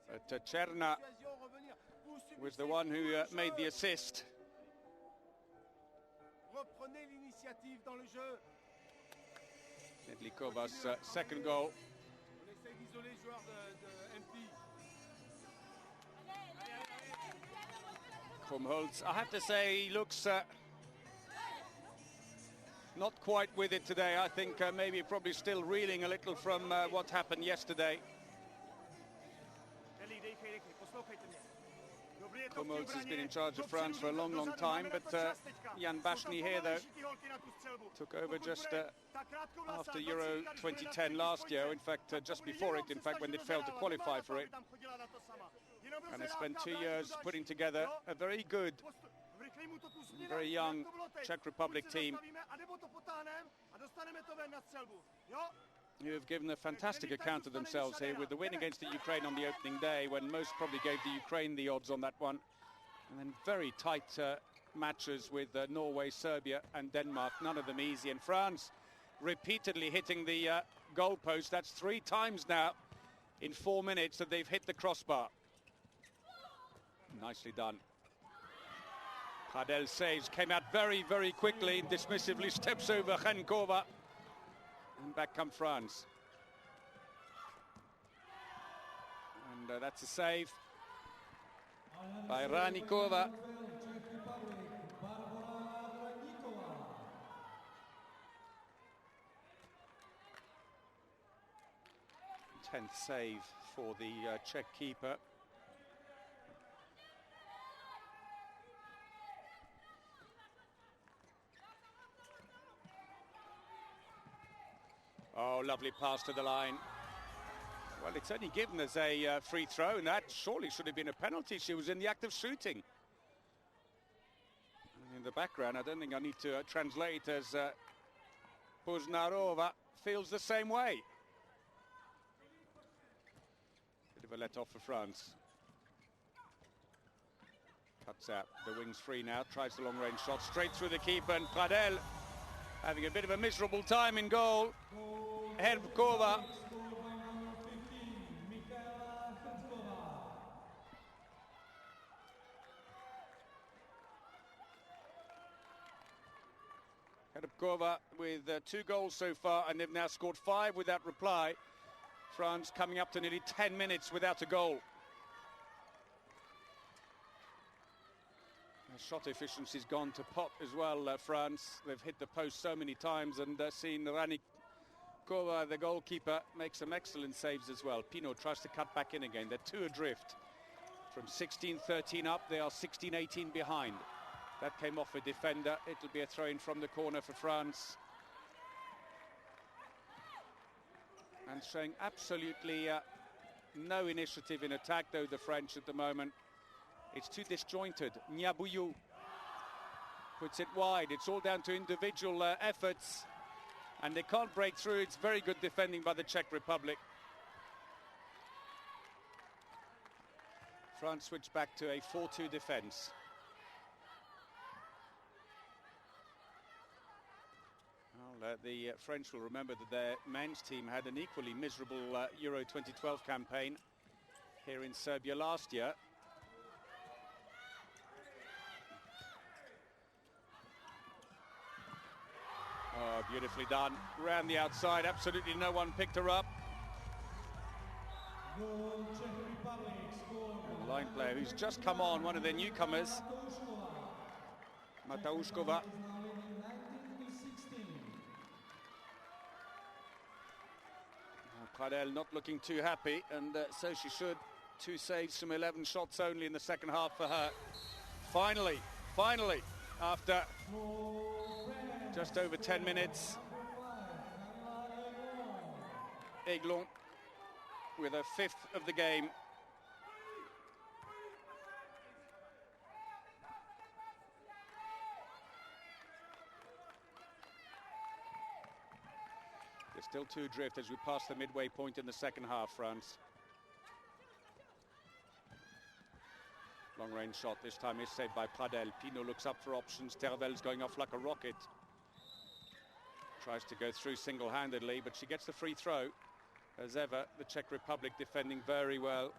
But Černá was the one who made the assist. Knedlikova's second goal. Krumholtz, I have to say, he looks not quite with it today. I think maybe probably still reeling a little from what happened yesterday. Krumholtz has been in charge of France for a long, long time, but Jan Bašný here, though, took over just after Euro 2010 last year. In fact, just before it, in fact, when they failed to qualify for it. And they spent 2 years putting together a very good, very young Czech Republic team who have given a fantastic account of themselves here with the win against the Ukraine on the opening day, when most probably gave the Ukraine the odds on that one. And then very tight matches with Norway, Serbia and Denmark, none of them easy. And France repeatedly hitting the goalpost. That's 3 times now in 4 minutes that they've hit the crossbar. Nicely done. Pradel saves, came out very, very quickly, dismissively steps over Hrenkova. And back come France. And that's a save by Hraníková. 10th save for the Czech keeper. Oh, lovely pass to the line. Well, it's only given as a free throw, and that surely should have been a penalty. She was in the act of shooting. the background. I don't think I need to translate, as Puznarova feels the same way. Bit of a let-off for France. Cuts out the wings free now, tries the long-range shot straight through the keeper, and Pradel having a bit of a miserable time in goal. Herbkova. Herbkova with 2 goals so far, and they've now scored 5 without reply. France coming up to nearly 10 minutes without a goal. Shot efficiency's gone to pot as well, France. They've hit the post so many times, and seen Ranikova, the goalkeeper, make some excellent saves as well. Pinot tries to cut back in again. They're 2 adrift. From 16-13 up, they are 16-18 behind. That came off a defender. It'll be a throw-in from the corner for France. And showing absolutely no initiative in attack, though, the French at the moment. It's too disjointed. Niabouillou puts it wide. It's all down to individual efforts, and they can't break through. It's very good defending by the Czech Republic. France switch back to a 4-2 defence. Well, the French will remember that their men's team had an equally miserable Euro 2012 campaign here in Serbia last year. Oh, beautifully done. Round the outside, absolutely no one picked her up. The line player who's just come on, one of their newcomers, Mateuszkova. Pradel not looking too happy, and so she should. 2 saves from 11 shots only in the second half for her. Finally, after just over 10 minutes, Aiglon with a 5th of the game. There's still 2 adrift as we pass the midway point in the second half, France. Long range shot, this time is saved by Pradel. Pinot looks up for options. Tervel's going off like a rocket. Tries to go through single-handedly, but she gets the free throw. As ever, the Czech Republic defending very well.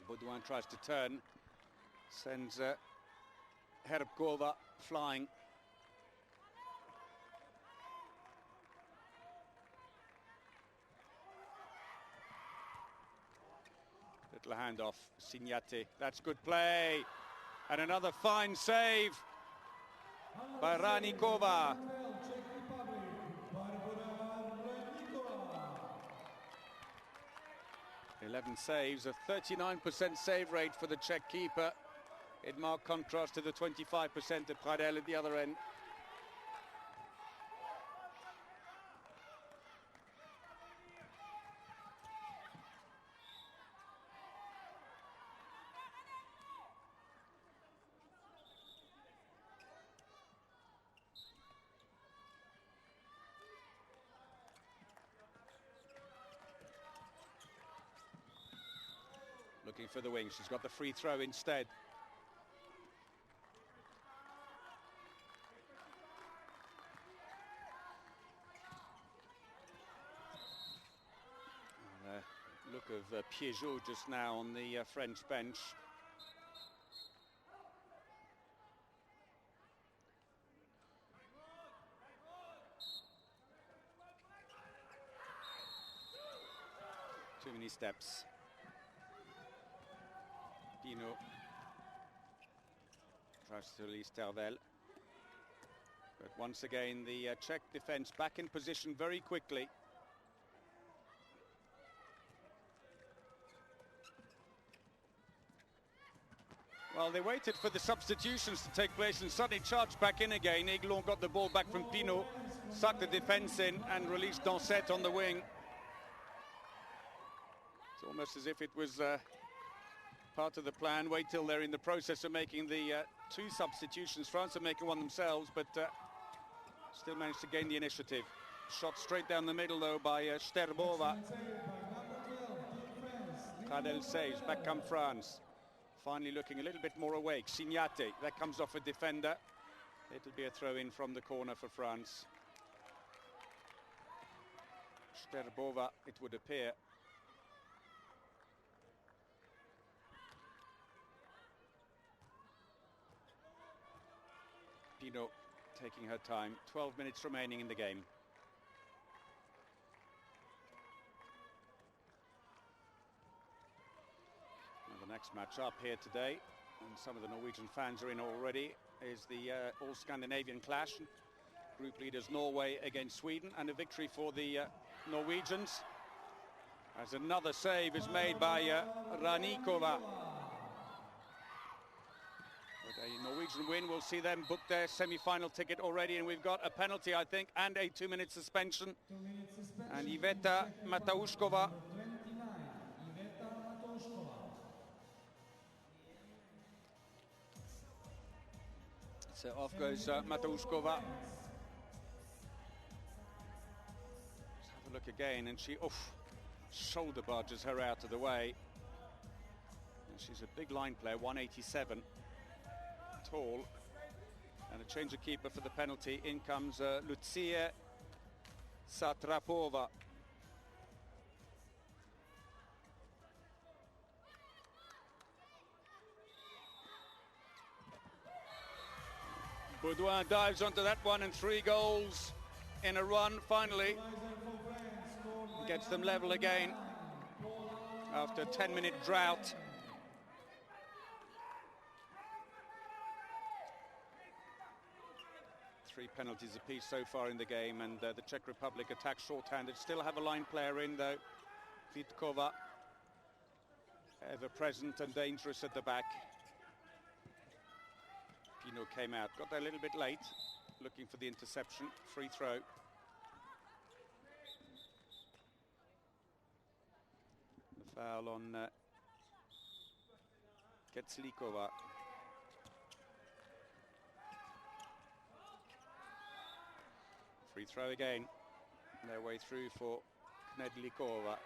Baudouin tries to turn. Sends Herbkova flying. Little handoff, Signate. That's good play. And another fine save by Ranikova. Eleven saves, a 39% save rate for the Czech keeper, in marked contrast to the 25% of Pradel at the other end. Looking for the wing. She's got the free throw instead. Look of Piégeot just now on the French bench. Too many steps. Pinot tries to release Tervel, but once again the Czech defense back in position very quickly. Well, they waited for the substitutions to take place and suddenly charged back in again. Aiglon got the ball back from Pinot, sucked the defense in and released Dansette on the wing. It's almost as if it was part of the plan. Wait till they're in the process of making the two substitutions. France are making one themselves, but still managed to gain the initiative. Shot straight down the middle, though, by Sterbova. Pradel saves. Back come France. Finally looking a little bit more awake. Signate. That comes off a defender. It'll be a throw-in from the corner for France. Sterbova, it would appear. Pino taking her time. 12 minutes remaining in the game. Now the next match up here today, and some of the Norwegian fans are in already, is the all-Scandinavian clash. Group leaders Norway against Sweden, and a victory for the Norwegians, as another save is made by Ranikova. But a Norwegian win will see them book their semi-final ticket already, and we've got a penalty, I think, and a 2-minute suspension. And Iveta Mateuszkova. So off goes Mateuszkova. Let's have a look again, and she shoulder barges her out of the way. And she's a big line player, 187 tall, and a change of keeper for the penalty. In comes Lucia Satrapova. Baudouin dives onto that one, and 3 goals in a run finally gets them level again after a 10-minute drought. Three penalties apiece so far in the game, and the Czech Republic attack short-handed. Still have a line player in, though. Vitkova, ever present and dangerous at the back. Pino came out, got there a little bit late, looking for the interception. Free throw. The foul on Ketslikova. Free throw again. Their way through for Knedlikova.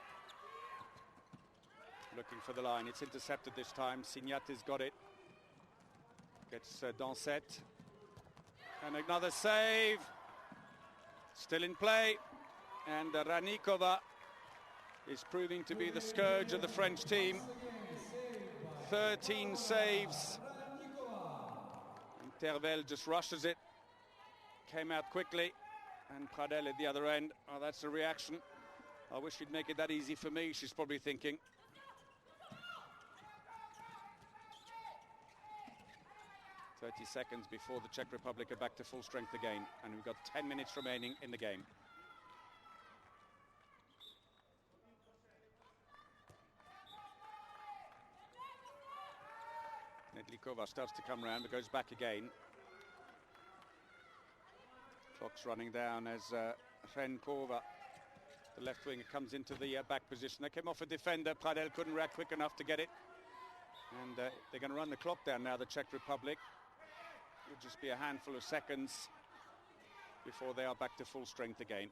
Looking for the line. It's intercepted this time. Signate's got it. Gets Dansette. And another save. Still in play. And Ranikova is proving to be the scourge of the French team. 13 saves. And Tervel just rushes it. Came out quickly. And Pradel at the other end. Oh, that's a reaction. I wish she'd make it that easy for me, she's probably thinking. "30 seconds before the Czech Republic are back to full strength again. And we've got 10 minutes remaining in the game. Nedlikova starts to come round, but goes back again. Clock's running down as Renkova, the left winger, comes into the back position. They came off a defender. Pradel couldn't react quick enough to get it. And they're going to run the clock down now, the Czech Republic. It'll just be a handful of seconds before they are back to full strength again.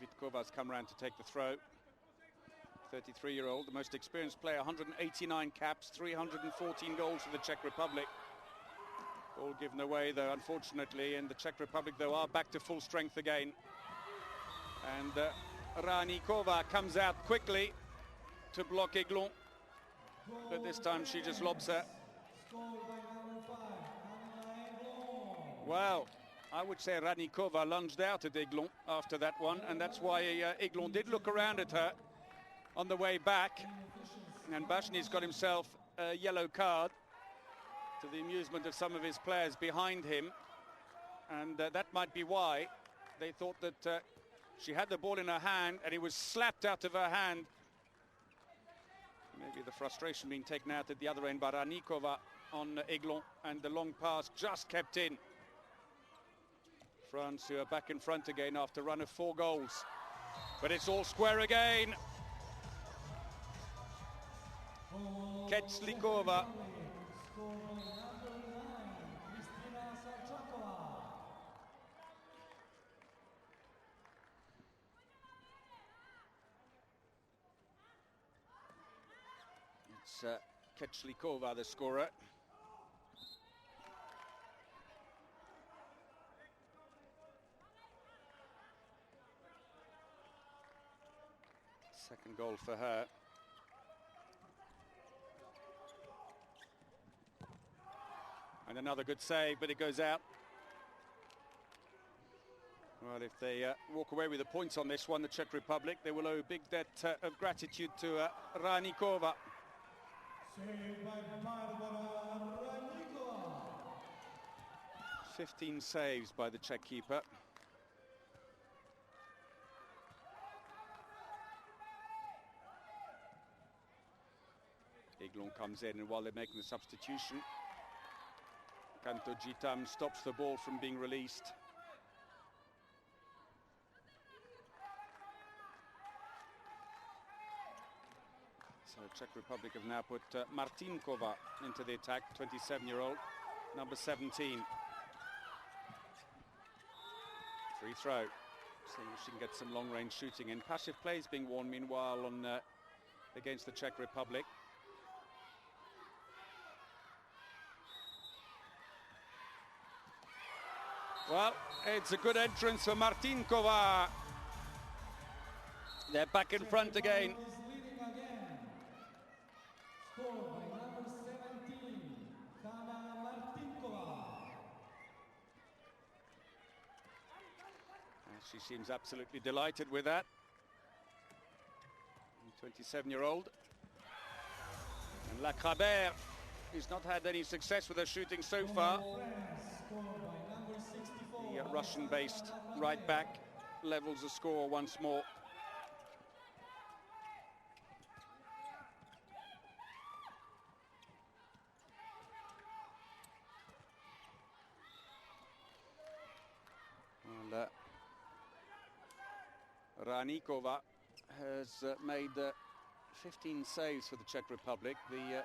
Vitkova's come round to take the throw. 33-year-old, the most experienced player, 189 caps, 314 goals for the Czech Republic. All given away, though, unfortunately, and the Czech Republic, though, are back to full strength again. And Ranikova comes out quickly to block Aiglon, but this time she just lobs her. Well, I would say Ranikova lunged out at Aiglon after that one, and that's why Aiglon did look around at her on the way back. And Bashny's got himself a yellow card, to the amusement of some of his players behind him, and that might be why they thought that she had the ball in her hand and it was slapped out of her hand. Maybe the frustration being taken out at the other end by Ranikova on Aiglon, and the long pass just kept in. France, who are back in front again after a run of 4 goals, but it's all square again. Ketslikova. Score by number 9, Kristina Sarchakova. It's Ketslikova, the scorer. Second goal for her. And another good save, but it goes out. Well, if they walk away with the points on this one, the Czech Republic, they will owe a big debt of gratitude to Ranikova. Saved by Barbara Ranikova. 15 saves by the Czech keeper. Eglon comes in, and while they're making the substitution, Kanto Jitam stops the ball from being released. So Czech Republic have now put Martinkova into the attack, 27-year-old, number 17. Free throw. Seeing if she can get some long-range shooting in. Passive play is being worn meanwhile on against the Czech Republic. Well, it's a good entrance for Martinkova. They're back in front again. Is leading again. Scored by number 17, Hanna Martinkova. She seems absolutely delighted with that. 27-year-old. And Lacrabert, who's not had any success with her shooting so far. Scored by number 64. The Russian-based right back levels the score once more. Well, Ranikova has made 15 saves for the Czech Republic. The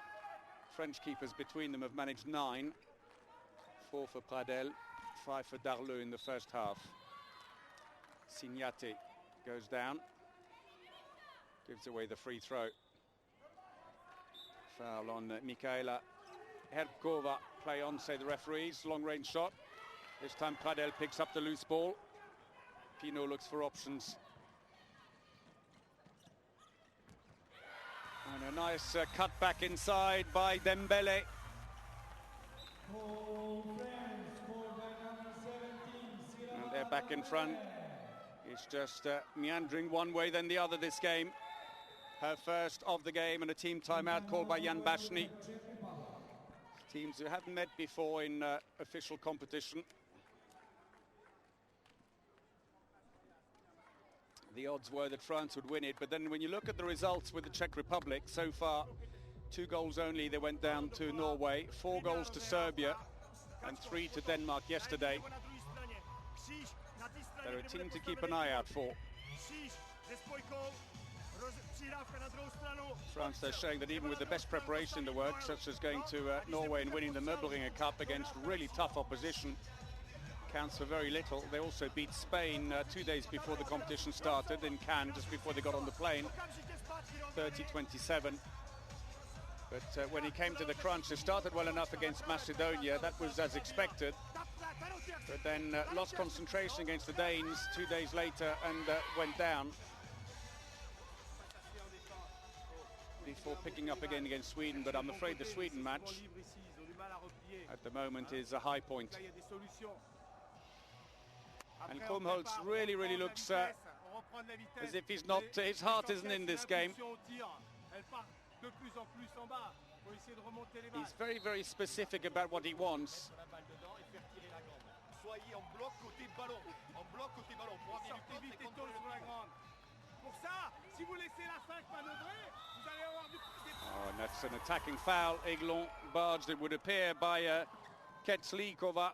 French keepers between them have managed 9. 4 for Pradel, 5 for Darleux in the first half. Signati goes down, gives away the free throw. Foul on Mikaela Herbkova. Play on, say the referees. Long-range shot. This time Pradel picks up the loose ball. Pino looks for options. And a nice cut back inside by Dembele. And they're back in front. It's just meandering one way then the other this game. Her first of the game, and a team timeout called by Jan Bashny. Teams who haven't met before in official competition. The odds were that France would win it, but then when you look at the results with the Czech Republic so far, 2 goals only. They went down to Norway, 4 goals to Serbia, and 3 to Denmark yesterday. They're a team to keep an eye out for. France, they're showing that even with the best preparation in the work, such as going to Norway and winning the Möbleringer Cup against really tough opposition, counts for very little. They also beat Spain 2 days before the competition started in Cannes, just before they got on the plane, 30-27. But when it came to the crunch, they started well enough against Macedonia. That was as expected. But then lost concentration against the Danes 2 days later and went down before picking up again against Sweden. But I'm afraid the Sweden match at the moment is a high point. And Krumholtz really looks as if he's not, his heart isn't in this game. He's very specific about what he wants. Oh, and that's an attacking foul. Aiglon barged, it would appear, by Ketslikova.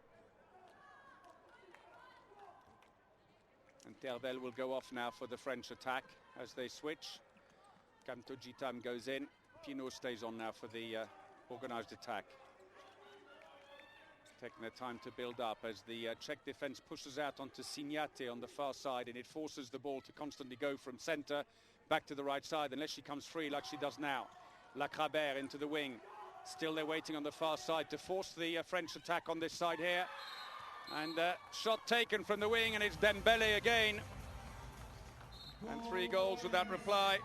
And Terdel will go off now for the French attack as they switch. Kanto Jitam goes in. Pinot stays on now for the organised attack. Taking their time to build up as the Czech defence pushes out onto Signate on the far side, and it forces the ball to constantly go from centre back to the right side unless she comes free like she does now. Lacrabert into the wing. Still they're waiting on the far side to force the French attack on this side here. And shot taken from the wing, and it's Dembele again. And 3 goals without reply.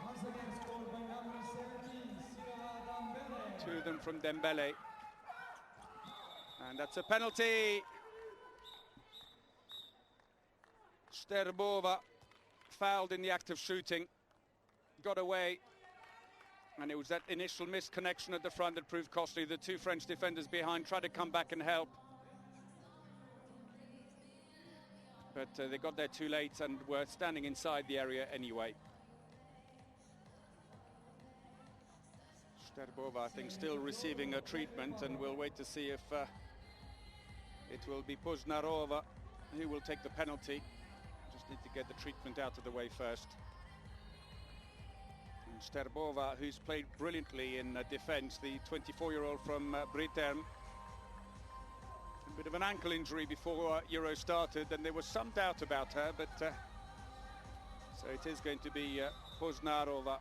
2 of them from Dembele. And that's a penalty. Sterbova fouled in the act of shooting. Got away. And it was that initial missed connection at the front that proved costly. The 2 French defenders behind tried to come back and help. But they got there too late and were standing inside the area anyway. Sterbova, I think, still receiving a treatment, and we'll wait to see if it will be Poznarova who will take the penalty. Just need to get the treatment out of the way first. And Sterbova, who's played brilliantly in defence, the 24-year-old from Britain. A bit of an ankle injury before Euro started, and there was some doubt about her, but so it is going to be Poznarova.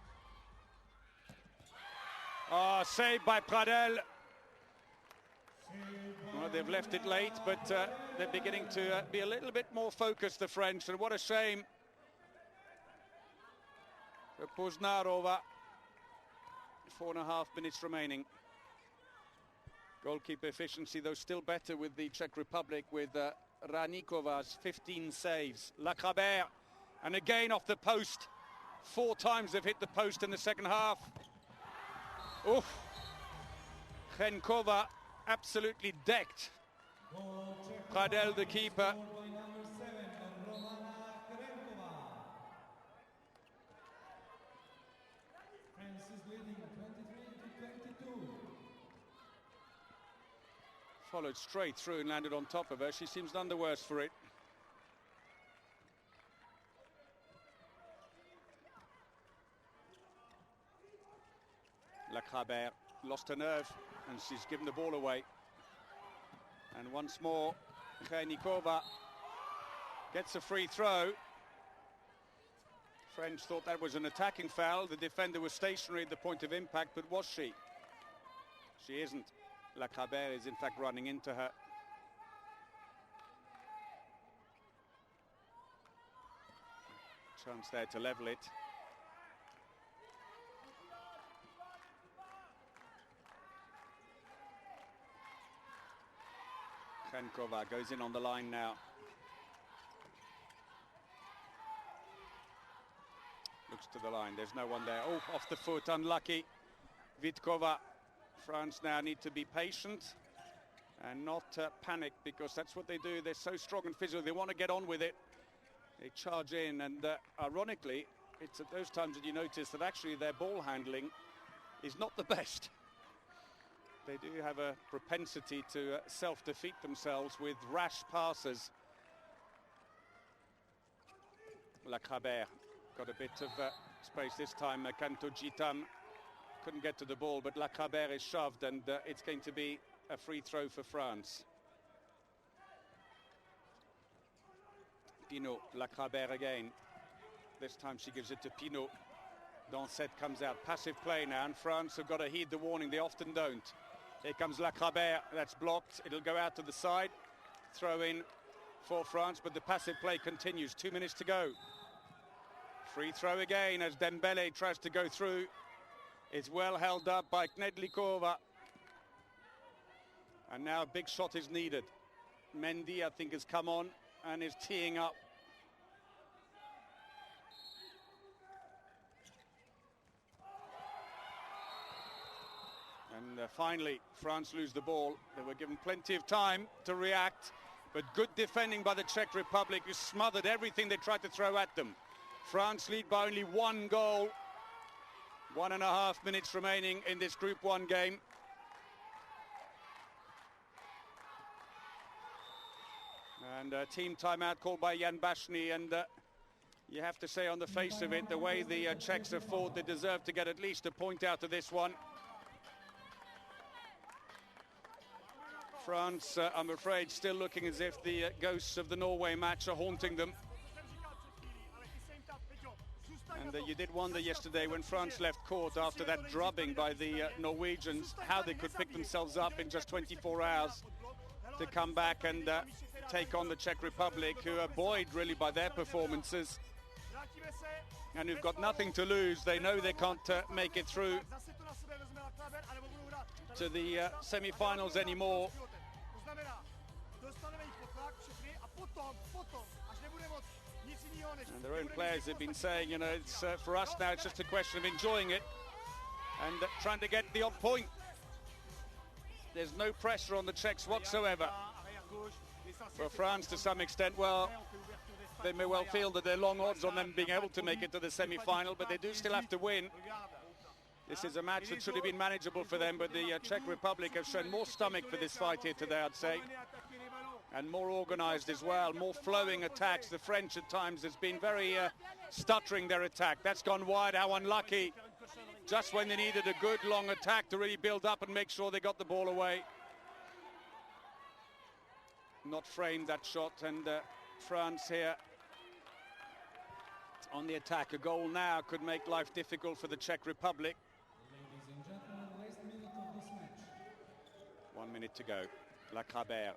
Saved by Pradel. Well, they've left it late, but they're beginning to be a little bit more focused, the French, and what a shame for Poznarova. 4.5 minutes remaining. Goalkeeper efficiency, though, still better with the Czech Republic, with Ranikova's 15 saves. Lacrabert, and again off the post. 4 times they've hit the post in the second half. Oof. Chenkova absolutely decked Pradel, the keeper. Followed straight through and landed on top of her. She seems none the worse for it. Lacrabert lost her nerve and she's given the ball away. And once more, Chenikova gets a free throw. French thought that was an attacking foul. The defender was stationary at the point of impact, but was she? She isn't. Lacrabert is in fact running into her. Chance there to level it. Chenkova goes in on the line now. Looks to the line, there's no one there. Oh, off the foot, unlucky. Vitkova. France now need to be patient and not panic, because that's what they do. They're so strong and physical. They want to get on with it. They charge in, and ironically, it's at those times that you notice that actually their ball handling is not the best. They do have a propensity to self-defeat themselves with rash passes. Lacrabert got a bit of space this time. Kanto Gitam couldn't get to the ball, but Lacrabert is shoved, and it's going to be a free throw for France. Pinot, Lacrabert again. This time she gives it to Pinot. Dansette comes out. Passive play now, and France have got to heed the warning. They often don't. Here comes Lacrabert. That's blocked. It'll go out to the side. Throw in for France, but the passive play continues. 2 minutes to go. Free throw again as Dembele tries to go through. It's well held up by Knedlikova. And now a big shot is needed. Mendy, I think, has come on and is teeing up. And finally, France lose the ball. They were given plenty of time to react, but good defending by the Czech Republic, who smothered everything they tried to throw at them. France lead by only 1 goal. 1.5 minutes remaining in this Group 1 game. And a team timeout called by Jan Bashny, and You have to say on the face of it, the way the Czechs have fought, they deserve to get at least a point out of this one. France, I'm afraid, still looking as if the ghosts of the Norway match are haunting them. And you did wonder yesterday when France left court after that drubbing by the Norwegians, how they could pick themselves up in just 24 hours to come back and take on the Czech Republic, who are buoyed really by their performances and who've got nothing to lose. They know they can't make it through to the semi-finals anymore. And their own players have been saying, you know, it's for us now, it's just a question of enjoying it and trying to get the odd point. There's no pressure on the Czechs whatsoever. For France, to some extent, well, they may well feel that they're long odds on them being able to make it to the semi-final, but they do still have to win. This is a match that should have been manageable for them, but the Czech Republic have shown more stomach for this fight here today, I'd say. And more organised as well, more flowing attacks. The French at times has been very stuttering their attack. That's gone wide, how unlucky. Just when they needed a good long attack to really build up and make sure they got the ball away. Not framed that shot, and France here on the attack. A goal now could make life difficult for the Czech Republic. Ladies and gentlemen, last minute of this match. 1 minute to go. La Crabert,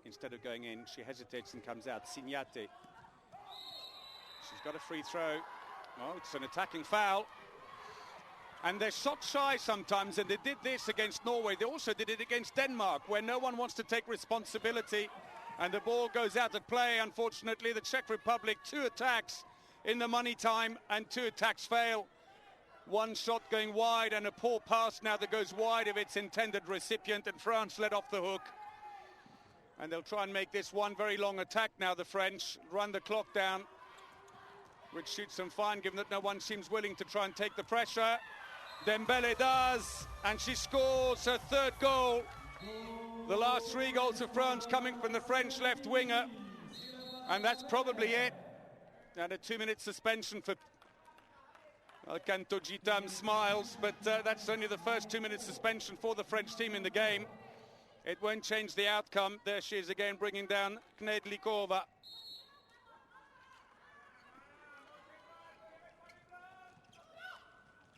instead of going in, she hesitates and comes out. Signate. She's got a free throw. Oh, it's an attacking foul. And they're shot shy sometimes, and they did this against Norway. They also did it against Denmark, where no one wants to take responsibility. And the ball goes out of play, unfortunately. The Czech Republic, 2 attacks in the money time, and 2 attacks fail. 1 shot going wide, and a poor pass now that goes wide of its intended recipient, and France let off the hook. And they'll try and make this one very long attack now, the French. Run the clock down, which suits them fine, given that no one seems willing to try and take the pressure. Dembele does, and she scores her 3rd goal. The last 3 goals of France coming from the French left winger, and that's probably it. And a 2-minute suspension for Canto Gitam smiles, but that's only the first 2-minute suspension for the French team in the game. It won't change the outcome. There she is again, bringing down Knedlikova.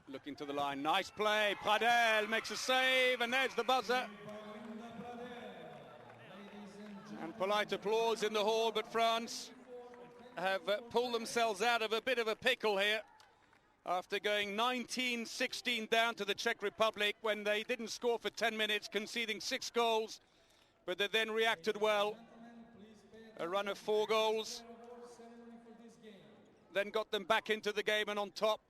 Looking to the line, nice play. Pradel makes a save, and there's the buzzer. And polite applause in the hall, but France have pulled themselves out of a bit of a pickle here after going 19-16 down to the Czech Republic when they didn't score for 10 minutes, conceding 6 goals, but they then reacted well. A run of 4 goals, then got them back into the game and on top.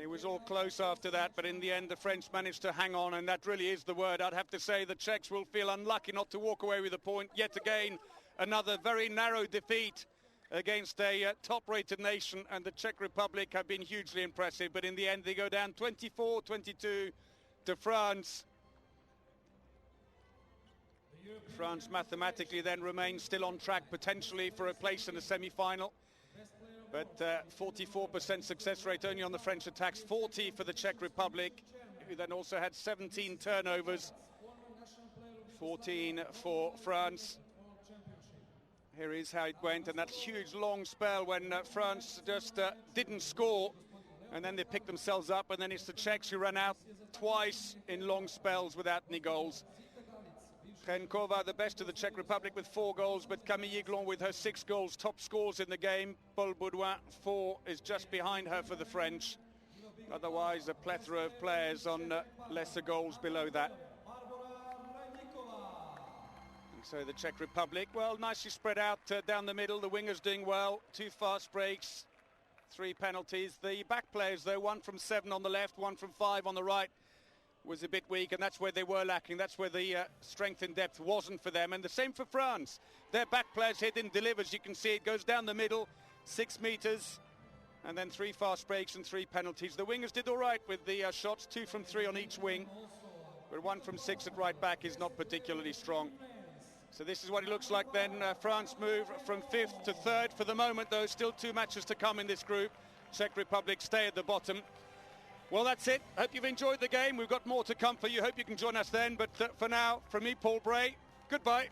It was all close after that, but in the end the French managed to hang on, and that really is the word. I'd have to say the Czechs will feel unlucky not to walk away with a point. Yet again, another very narrow defeat against a top-rated nation, and the Czech Republic have been hugely impressive, but in the end they go down 24-22 to France. France mathematically then remains still on track potentially for a place in the semi-final. But 44% success rate only on the French attacks, 40 for the Czech Republic, who then also had 17 turnovers, 14 for France. Here is how it went, and that huge long spell when France just didn't score, and then they picked themselves up, and then it's the Czechs who ran out twice in long spells without any goals. Trenkova, the best of the Czech Republic, with 4 goals, but Camille Yiglon with her 6 goals, top scores in the game. Paul Baudouin, 4, is just behind her for the French. Otherwise, a plethora of players on lesser goals below that. And so the Czech Republic, well, nicely spread out down the middle. The wingers doing well. 2 fast breaks, 3 penalties. The back players, though, 1 from 7 on the left, 1 from 5 on the right, was a bit weak, and that's where they were lacking. That's where the strength in depth wasn't for them. And the same for France. Their back players here didn't deliver. As you can see, it goes down the middle, 6 meters, and then 3 fast breaks and 3 penalties. The wingers did all right with the shots, 2 from 3 on each wing, but 1 from 6 at right back is not particularly strong. So this is what it looks like then. France move from 5th to 3rd. For the moment, though, still 2 matches to come in this group. Czech Republic stay at the bottom. Well, that's it. Hope you've enjoyed the game. We've got more to come for you. Hope you can join us then. But for now, from me, Paul Bray, goodbye.